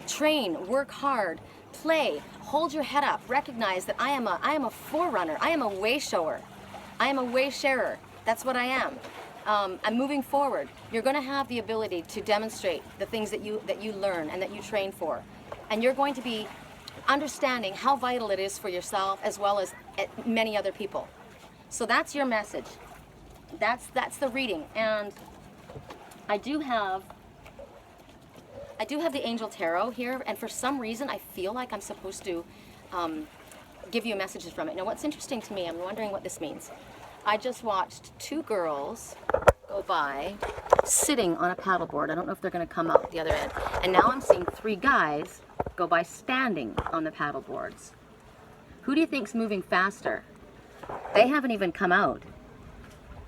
train, work hard, play, hold your head up, recognize that I am a forerunner. I am a way shower. I am a way sharer. That's what I am. I'm moving forward. You're going to have the ability to demonstrate the things that you learn and that you train for, and you're going to be understanding how vital it is for yourself as well as many other people. So that's your message. That's the reading, and I do have the Angel Tarot here, and for some reason I feel like I'm supposed to give you messages from it. Now, what's interesting to me, I'm wondering what this means. I just watched two girls go by sitting on a paddleboard. I don't know if they're going to come out the other end. And now I'm seeing three guys go by standing on the paddleboards. Who do you think's moving faster? They haven't even come out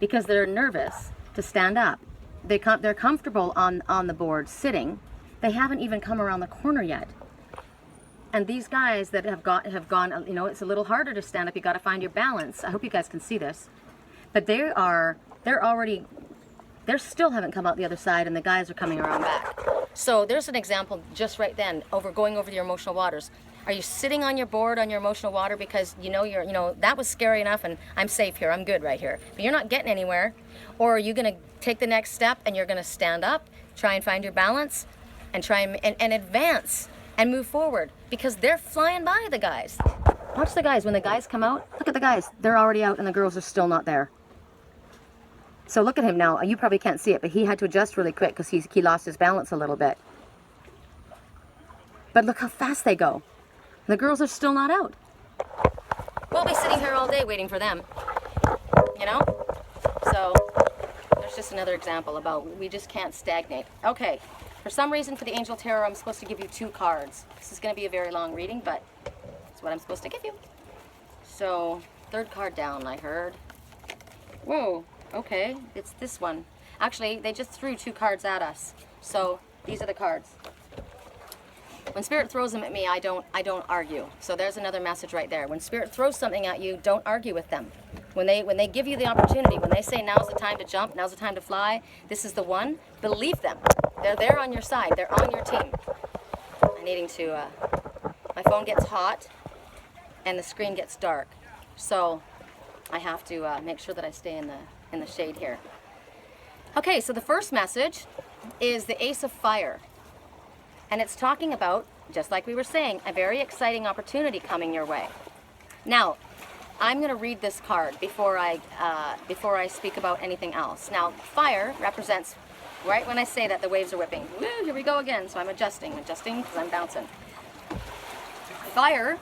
because they're nervous to stand up. They're comfortable on the board sitting. They haven't even come around the corner yet. And these guys that have gone, you know, it's a little harder to stand up. You got to find your balance. I hope you guys can see this. But they still haven't come out the other side, and the guys are coming around back. So there's an example just right then, going over your emotional waters. Are you sitting on your board on your emotional water because you know that was scary enough and I'm safe here, I'm good right here, but you're not getting anywhere? Or are you going to take the next step and you're going to stand up, try and find your balance, and try and advance and move forward, because they're flying by, the guys. Watch the guys. When the guys come out, look at the guys. They're already out and the girls are still not there. So look at him now. You probably can't see it, but he had to adjust really quick because he lost his balance a little bit. But look how fast they go. The girls are still not out. here all day waiting for them, you know? So there's just another example about we just can't stagnate. Okay, for some reason for the Angel Tarot, I'm supposed to give you 2 cards. This is going to be a very long reading, but it's what I'm supposed to give you. So, 3rd card down, I heard. Whoa, okay, it's this one. Actually, they just threw 2 cards at us. So, these are the cards. When Spirit throws them at me, I don't argue. So there's another message right there. When Spirit throws something at you, don't argue with them. When they give you the opportunity, when they say now's the time to jump, now's the time to fly, this is the one, believe them. They're there on your side. They're on your team. I'm needing to, my phone gets hot and the screen gets dark. So I have to make sure that I stay in the shade here. Okay, so the first message is the Ace of Fire. And it's talking about, just like we were saying, a very exciting opportunity coming your way. Now, I'm going to read this card before I speak about anything else. Now, fire represents, right when I say that, the waves are whipping. Woo, here we go again. So I'm adjusting because I'm bouncing. Fire,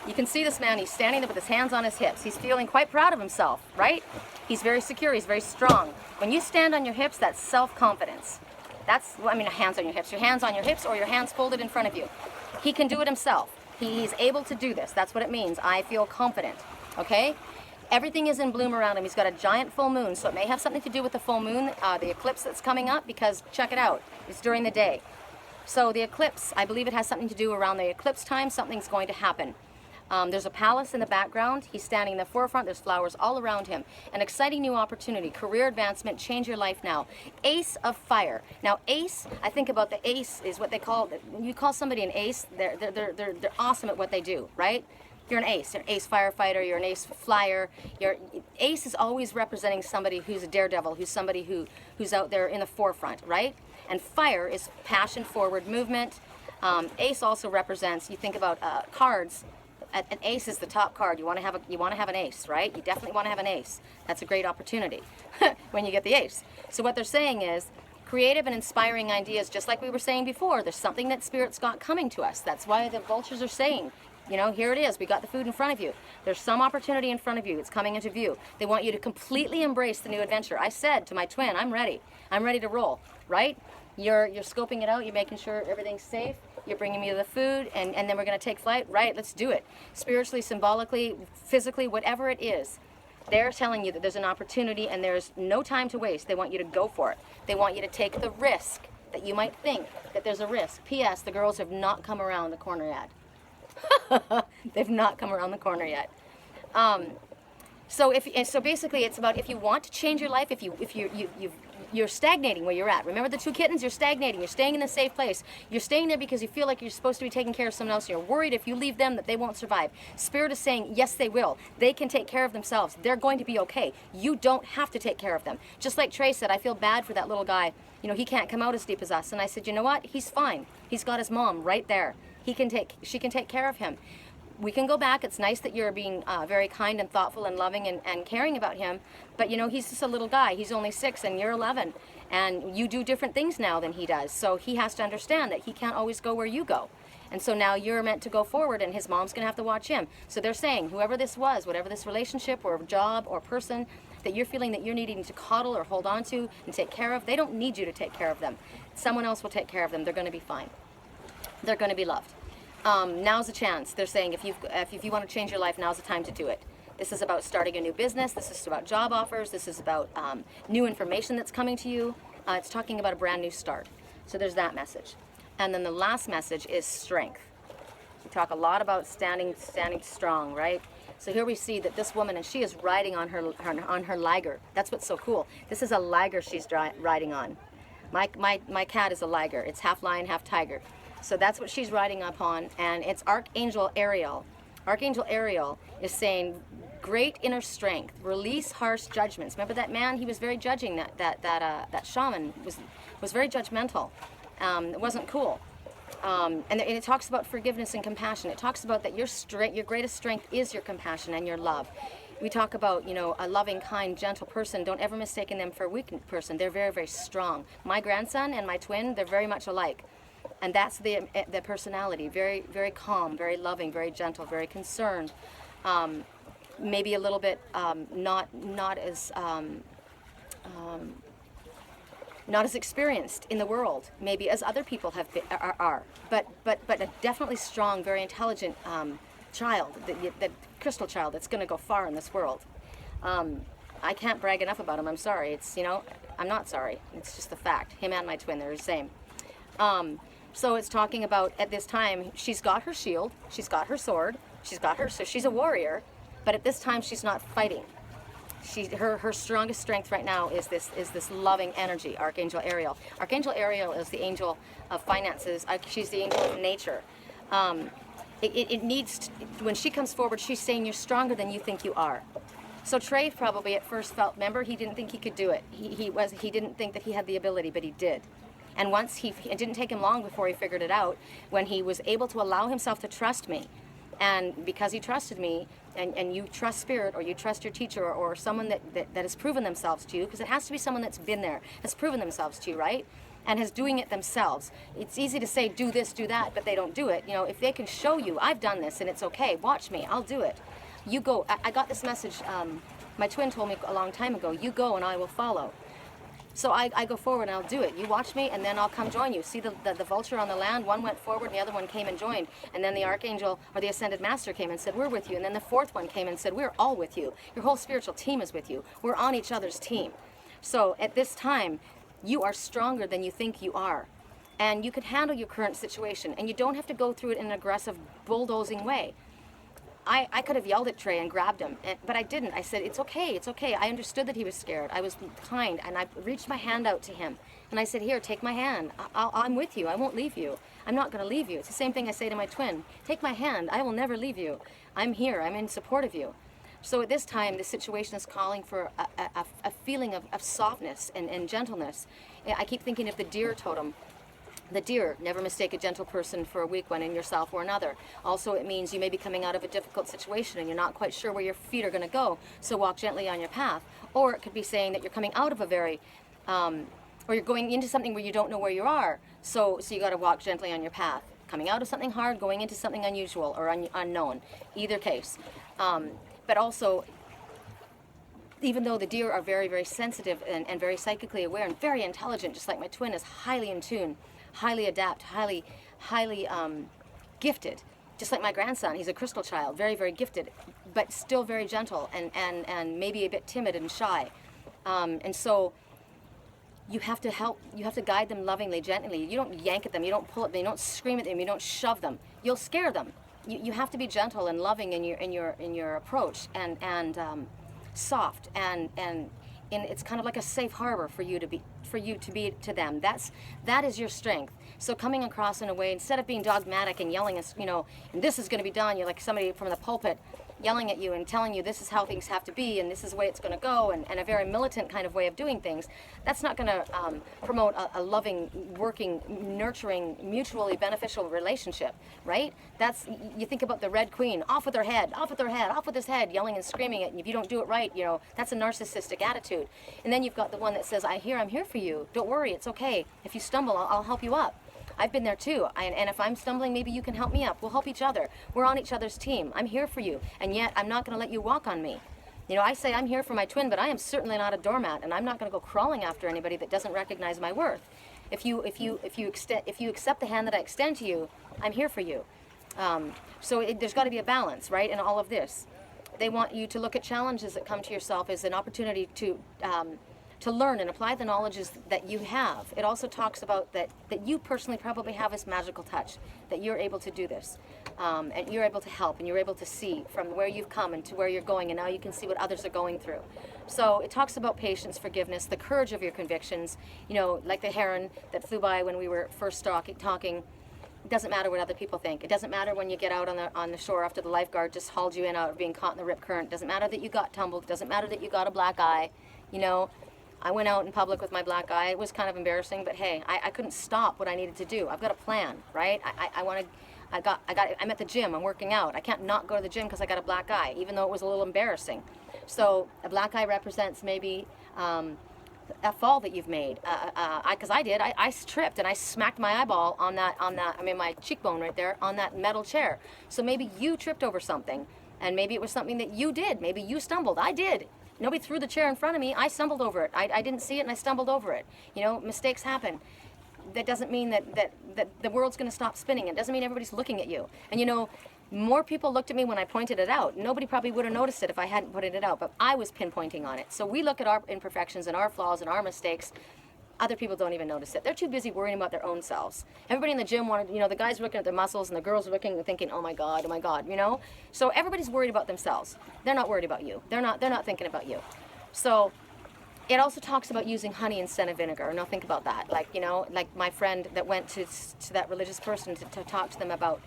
you can see this man, he's standing there with his hands on his hips. He's feeling quite proud of himself, right? He's very secure, he's very strong. When you stand on your hips, that's self-confidence. That's, I mean, hands on your hips or your hands folded in front of you. He can do it himself. He's able to do this. That's what it means. I feel confident, okay? Everything is in bloom around him. He's got a giant full moon, so it may have something to do with the full moon, the eclipse that's coming up, because check it out, it's during the day. So the eclipse, I believe it has something to do around the eclipse time. Something's going to happen. There's a palace in the background. He's standing in the forefront. There's flowers all around him. An exciting new opportunity, career advancement, change your life now. Ace of Fire. Now, ace, I think about the ace is what they call, when you call somebody an ace, they're awesome at what they do, right? You're an ace firefighter, you're an ace flyer. Ace is always representing somebody who's a daredevil, who's somebody who's out there in the forefront, right? And fire is passion, forward movement. Ace also represents, you think about cards. An ace is the top card. You want to have an ace, right? You definitely want to have an ace. That's a great opportunity when you get the ace. So what they're saying is creative and inspiring ideas, just like we were saying before. There's something that Spirit's got coming to us. That's why the vultures are saying, you know, here it is. We got the food in front of you. There's some opportunity in front of you. It's coming into view. They want you to completely embrace the new adventure. I said to my twin, I'm ready. I'm ready to roll, right? You're scoping it out. You're making sure everything's safe. You're bringing me the food, and then we're going to take flight. Right, let's do it. Spiritually, symbolically, physically, whatever it is, they're telling you that there's an opportunity and there's no time to waste. They want you to go for it. They want you to take the risk that you might think that there's a risk. P.S. The girls have not come around the corner yet. They've not come around the corner yet. So basically, it's about if you want to change your life, if you're stagnating where you're at. Remember the 2 kittens? You're stagnating. You're staying in a safe place. You're staying there because you feel like you're supposed to be taking care of someone else. You're worried if you leave them that they won't survive. Spirit is saying, yes, they will. They can take care of themselves. They're going to be okay. You don't have to take care of them. Just like Trey said, I feel bad for that little guy. You know, he can't come out as deep as us. And I said, you know what? He's fine. He's got his mom right there. She can take care of him. We can go back. It's nice that you're being very kind and thoughtful and loving and caring about him. But, you know, he's just a little guy. He's only 6 and you're 11. And you do different things now than he does. So he has to understand that he can't always go where you go. And so now you're meant to go forward and his mom's going to have to watch him. So they're saying, whoever this was, whatever this relationship or job or person that you're feeling that you're needing to coddle or hold on to and take care of, they don't need you to take care of them. Someone else will take care of them. They're going to be fine. They're going to be loved. Now's the chance. They're saying if you want to change your life, now's the time to do it. This is about starting a new business. This is about job offers. This is about new information that's coming to you. It's talking about a brand new start. So there's that message. And then the last message is strength. We talk a lot about standing strong, right? So here we see that this woman, and she is riding on her liger. That's what's so cool. This is a liger she's riding on. My cat is a liger. It's half lion, half tiger. So that's what she's riding upon, and it's Archangel Ariel. Archangel Ariel is saying, great inner strength, release harsh judgments. Remember that man? He was very judging. That shaman was very judgmental. It wasn't cool. And it talks about forgiveness and compassion. It talks about that your greatest strength is your compassion and your love. We talk about, you know, a loving, kind, gentle person. Don't ever mistake them for a weak person. They're very, very strong. My grandson and my twin, they're very much alike. And that's the personality, very, very calm, very loving, very gentle, very concerned. maybe a little bit not as not as experienced in the world, maybe as other people have been, are. But a definitely strong, very intelligent child, that crystal child that's going to go far in this world. I can't brag enough about him. I'm sorry. It's, you know, I'm not sorry. It's just the fact. Him and my twin, they're the same. So it's talking about, at this time, she's got her shield, she's got her sword, so she's a warrior, but at this time she's not fighting. Her strongest strength right now is this loving energy, Archangel Ariel. Archangel Ariel is the angel of finances. She's the angel of nature. It needs, when she comes forward, she's saying you're stronger than you think you are. So Trey probably at first felt, remember, he didn't think he could do it. He didn't think that he had the ability, but he did. And once it didn't take him long before he figured it out, when he was able to allow himself to trust me. And because he trusted me, and you trust spirit, or you trust your teacher, or someone that has proven themselves to you, because it has to be someone that's been there, has proven themselves to you, right? And has doing it themselves. It's easy to say, do this, do that, but they don't do it. You know, if they can show you, I've done this and it's okay, watch me, I'll do it. You go. I got this message, my twin told me a long time ago, you go and I will follow. So I go forward and I'll do it. You watch me and then I'll come join you. See the vulture on the land? One went forward and the other one came and joined. And then the Archangel or the Ascended Master came and said, we're with you. And then the fourth one came and said, we're all with you. Your whole spiritual team is with you. We're on each other's team. So at this time, you are stronger than you think you are. And you can handle your current situation. And you don't have to go through it in an aggressive, bulldozing way. I could have yelled at Trey and grabbed him, but I didn't. I said, it's okay, it's okay. I understood that he was scared. I was kind, and I reached my hand out to him. And I said, here, take my hand. I'm with you. I won't leave you. I'm not going to leave you. It's the same thing I say to my twin. Take my hand. I will never leave you. I'm here. I'm in support of you. So at this time, the situation is calling for a feeling of softness and gentleness. I keep thinking of the deer totem. The deer, never mistake a gentle person for a weak one in yourself or another. Also, it means you may be coming out of a difficult situation and you're not quite sure where your feet are going to go, so walk gently on your path. Or it could be saying that you're coming out of a very, or you're going into something where you don't know where you are, so you got to walk gently on your path. Coming out of something hard, going into something unusual or unknown, either case. But also, even though the deer are very, very sensitive and very psychically aware and very intelligent, just like my twin is highly in tune, highly adept, highly gifted. Just like my grandson, he's a crystal child, very, very gifted, but still very gentle and maybe a bit timid and shy. And so you have to guide them lovingly, gently. You don't yank at them, you don't pull at them, you don't scream at them, you don't shove them. You'll scare them. You have to be gentle and loving in your approach and soft and it's kind of like a safe harbor for you to be to them. That is your strength. So coming across in a way, instead of being dogmatic and yelling, you know, and this is going to be done, you're like somebody from the pulpit yelling at you and telling you this is how things have to be and this is the way it's going to go, and a very militant kind of way of doing things. That's not going to promote a loving, working, nurturing, mutually beneficial relationship, right? You think about the Red Queen, off with her head, off with her head, off with his head, yelling and screaming it, and if you don't do it right, you know, that's a narcissistic attitude. And then you've got the one that says, I'm here for you, don't worry, it's okay. If you stumble, I'll help you up. I've been there too, and if I'm stumbling, maybe you can help me up. We'll help each other. We're on each other's team. I'm here for you, and yet I'm not going to let you walk on me. You know, I say I'm here for my twin, but I am certainly not a doormat, and I'm not going to go crawling after anybody that doesn't recognize my worth. If you accept the hand that I extend to you, I'm here for you. There's got to be a balance, right, in all of this. They want you to look at challenges that come to yourself as an opportunity to learn and apply the knowledges that you have. It also talks about that you personally probably have this magical touch, that you're able to do this, and you're able to help, and you're able to see from where you've come and to where you're going, and now you can see what others are going through. So it talks about patience, forgiveness, the courage of your convictions, you know, like the heron that flew by when we were first talking. It doesn't matter what other people think. It doesn't matter when you get out on the shore after the lifeguard just hauled you in out of being caught in the rip current. It doesn't matter that you got tumbled. It doesn't matter that you got a black eye, you know. I went out in public with my black eye. It was kind of embarrassing, but hey, I couldn't stop what I needed to do. I've got a plan, right? I'm at the gym, I'm working out. I can't not go to the gym because I got a black eye, even though it was a little embarrassing. So a black eye represents maybe a fall that you've made. Because I did. I tripped and I smacked my eyeball on that, my cheekbone right there on that metal chair. So maybe you tripped over something And maybe it was something that you did. Maybe you stumbled. I did. Nobody threw the chair in front of me. I stumbled over it. I didn't see it and I stumbled over it. You know, mistakes happen. That doesn't mean that the world's going to stop spinning. It doesn't mean everybody's looking at you. And you know, more people looked at me when I pointed it out. Nobody probably would have noticed it if I hadn't pointed it out, but I was pinpointing on it. So we look at our imperfections and our flaws and our mistakes. Other people don't even notice it. They're too busy worrying about their own selves. Everybody in the gym wanted, you know, the guys are looking at their muscles and the girls are looking and thinking, oh my God, you know? So everybody's worried about themselves. They're not worried about you. They're not thinking about you. So it also talks about using honey instead of vinegar. Now think about that. Like, you know, like my friend that went to that religious person to talk to them about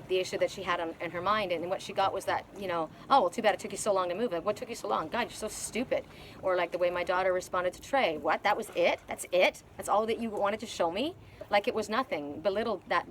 the issue that she had in her mind, and what she got was that, you know, oh, well, too bad it took you so long to move. Like, what took you so long? God, you're so stupid. Or like the way my daughter responded to Trey. What? That was it? That's it? That's all that you wanted to show me? Like it was nothing. Belittled that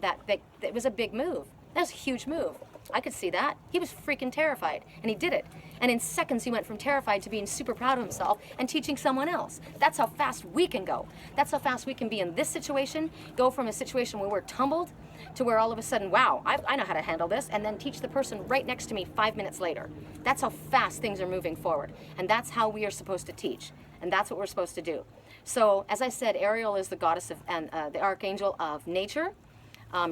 it was a big move. That was a huge move. I could see that. He was freaking terrified, and he did it. And in seconds, he went from terrified to being super proud of himself and teaching someone else. That's how fast we can go. That's how fast we can be in this situation, go from a situation where we're tumbled to where all of a sudden, wow, I know how to handle this, and then teach the person right next to me 5 minutes later. That's how fast things are moving forward. And that's how we are supposed to teach. And that's what we're supposed to do. So, as I said, Ariel is the goddess of, and the archangel of nature.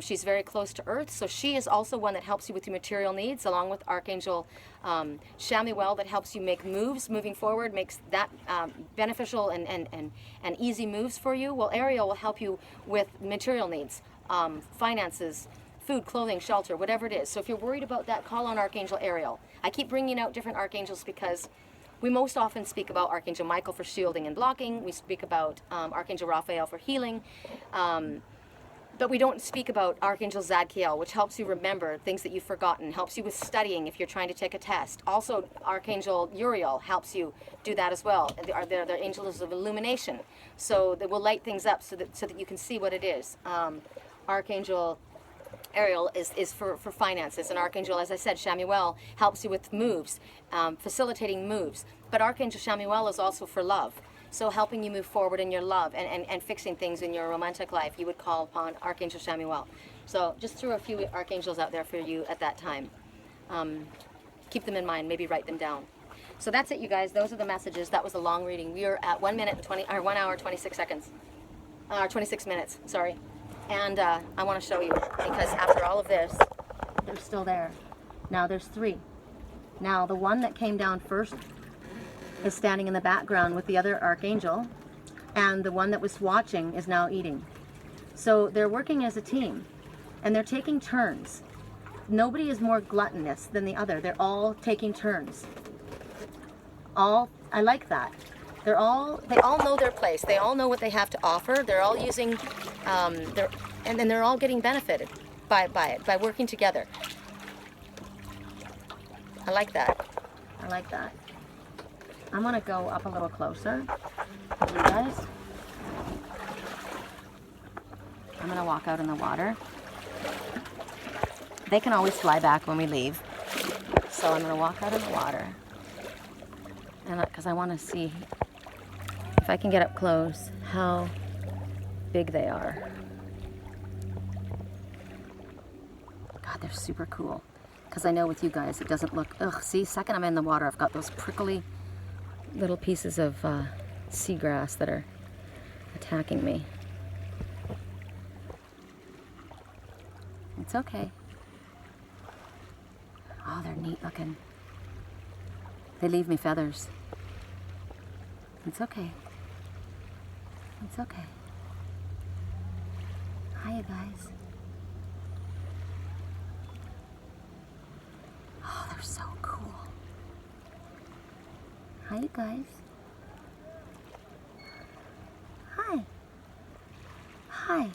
She's very close to Earth, so she is also one that helps you with your material needs, along with Archangel Shamuel, that helps you make moves moving forward, makes that beneficial and easy moves for you. Well, Ariel will help you with material needs, finances, food, clothing, shelter, whatever it is. So if you're worried about that, call on Archangel Ariel. I keep bringing out different archangels because we most often speak about Archangel Michael for shielding and blocking. We speak about Archangel Raphael for healing. But we don't speak about Archangel Zadkiel, which helps you remember things that you've forgotten, helps you with studying if you're trying to take a test. Also, Archangel Uriel helps you do that as well. They're angels of illumination, so they will light things up so that you can see what it is. Archangel Ariel is for finances, and Archangel, as I said, Shamuel, helps you with moves, facilitating moves. But Archangel Shamuel is also for love. So helping you move forward in your love and fixing things in your romantic life, you would call upon Archangel Shamuel. So just threw a few archangels out there for you at that time. Keep them in mind, maybe write them down. So that's it, you guys. Those are the messages. That was a long reading. We are at 1 hour 26 seconds. 26 minutes, sorry. And I want to show you, because after all of this, they're still there. Now there's 3. Now the one that came down first is standing in the background with the other archangel, and the one that was watching is now eating. So they're working as a team, and they're taking turns. Nobody is more gluttonous than the other. They're all taking turns. I like that. They all know their place. They all know what they have to offer. They're all using, and then they're all getting benefited by it, by working together. I like that. I like that. I'm gonna go up a little closer, you guys. I'm gonna walk out in the water. They can always fly back when we leave. So I'm gonna walk out in the water, and because I want to see if I can get up close how big they are. God, they're super cool. Because I know with you guys, it doesn't look, ugh, see, second I'm in the water, I've got those prickly little pieces of seagrass that are attacking me. It's okay. Oh, they're neat looking. They leave me feathers. It's okay. It's okay. Hi, you guys. Oh, they're so cool. Hi, you guys. Hi. Hi.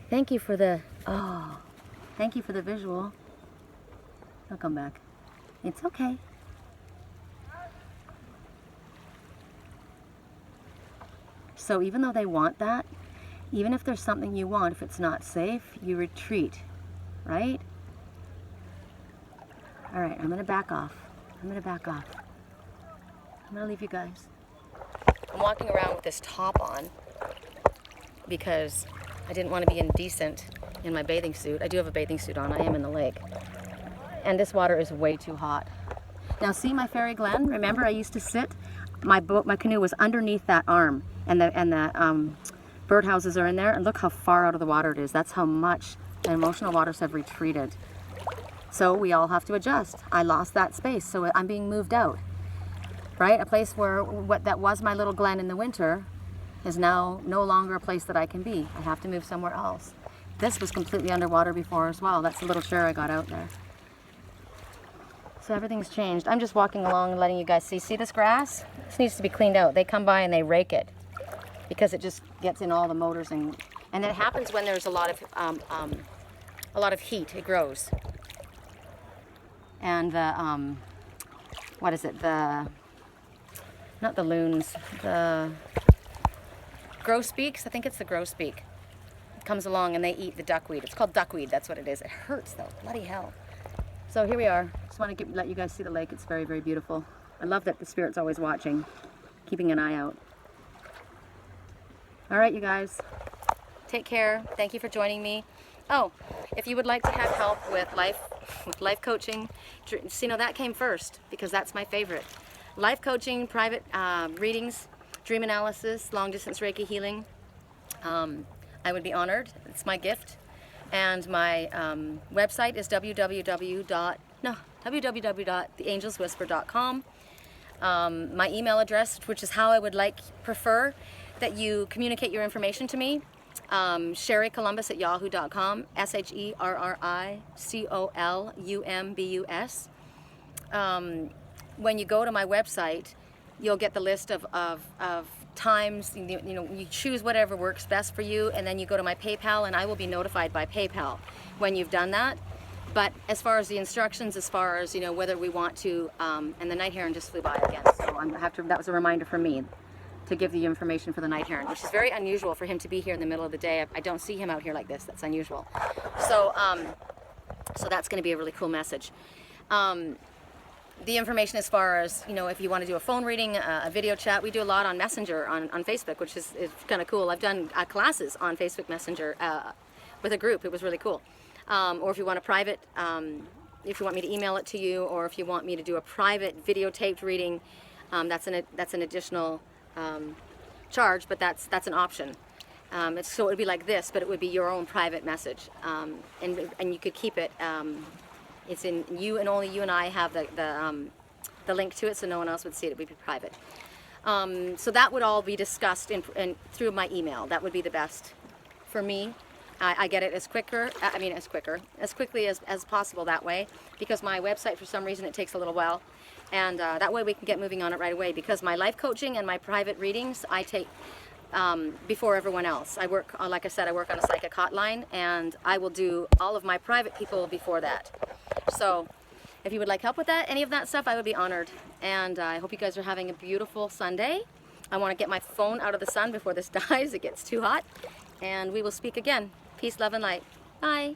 Thank you for the, thank you for the visual. I'll come back. It's okay. So even though they want that, even if there's something you want, if it's not safe, you retreat, right? All right, I'm gonna back off. I'm gonna leave you guys. I'm walking around with this top on because I didn't want to be indecent in my bathing suit. I do have a bathing suit on. I am in the lake. and this water is way too hot. Now see my Faery Glen? Remember I used to sit, my canoe was underneath that arm, and the birdhouses are in there, and look how far out of the water it is. That's how much the emotional waters have retreated. So we all have to adjust. I lost that space, so I'm being moved out. Right? A place where that was my little glen in the winter is now no longer a place that I can be. I have to move somewhere else. This was completely underwater before as well. That's the little chair I got out there. So everything's changed. I'm just walking along and letting you guys see. See this grass? This needs to be cleaned out. They come by and they rake it because it just gets in all the motors, and it happens when there's a lot of heat. It grows. And the what is it? Not the loons. The grosbeaks. I think it's the grosbeak. Comes along and they eat the duckweed. It's called duckweed, that's what it is. It hurts though, bloody hell. So here we are. Just want to let you guys see the lake. It's very, very beautiful. I love that the spirit's always watching, keeping an eye out. All right, you guys. Take care. Thank you for joining me. Oh, if you would like to have help with life coaching, so, that came first because that's my favorite. Life coaching, private readings, dream analysis, long distance Reiki healing. I would be honored. It's my gift. And my website is www.theangelswhisper.com. My email address, which is how I would prefer that you communicate your information to me, sherrycolumbus@yahoo.com, SHERRICOLUMBUS. When you go to my website, you'll get the list of times, you choose whatever works best for you, and then you go to my PayPal, and I will be notified by PayPal when you've done that. But as far as the instructions, as far as whether we want to, and the night heron just flew by again, so that was a reminder for me to give the information for the night heron, which is very unusual for him to be here in the middle of the day. I don't see him out here like this. That's unusual. So so that's going to be a really cool message. The information as far as, if you want to do a phone reading, a video chat, we do a lot on Messenger on Facebook, which is kind of cool. I've done classes on Facebook Messenger with a group. It was really cool. Or if you want a private, if you want me to email it to you, or if you want me to do a private videotaped reading, that's an additional charge, but that's an option. So it would be like this, but it would be your own private message, and you could keep it. It's in you, and only you and I have the link to it, so no one else would see it. It would be private. So that would all be discussed through my email. That would be the best for me. I get it as quickly as possible that way, because my website, for some reason, it takes a little while, and that way we can get moving on it right away, because my life coaching and my private readings I take before everyone else. I work, like I said, I work on a psychic hotline, and I will do all of my private people before that. So if you would like help with that, any of that stuff, I would be honored. And I hope you guys are having a beautiful Sunday. I want to get my phone out of the sun before this dies. It gets too hot. And we will speak again. Peace, love, and light. Bye.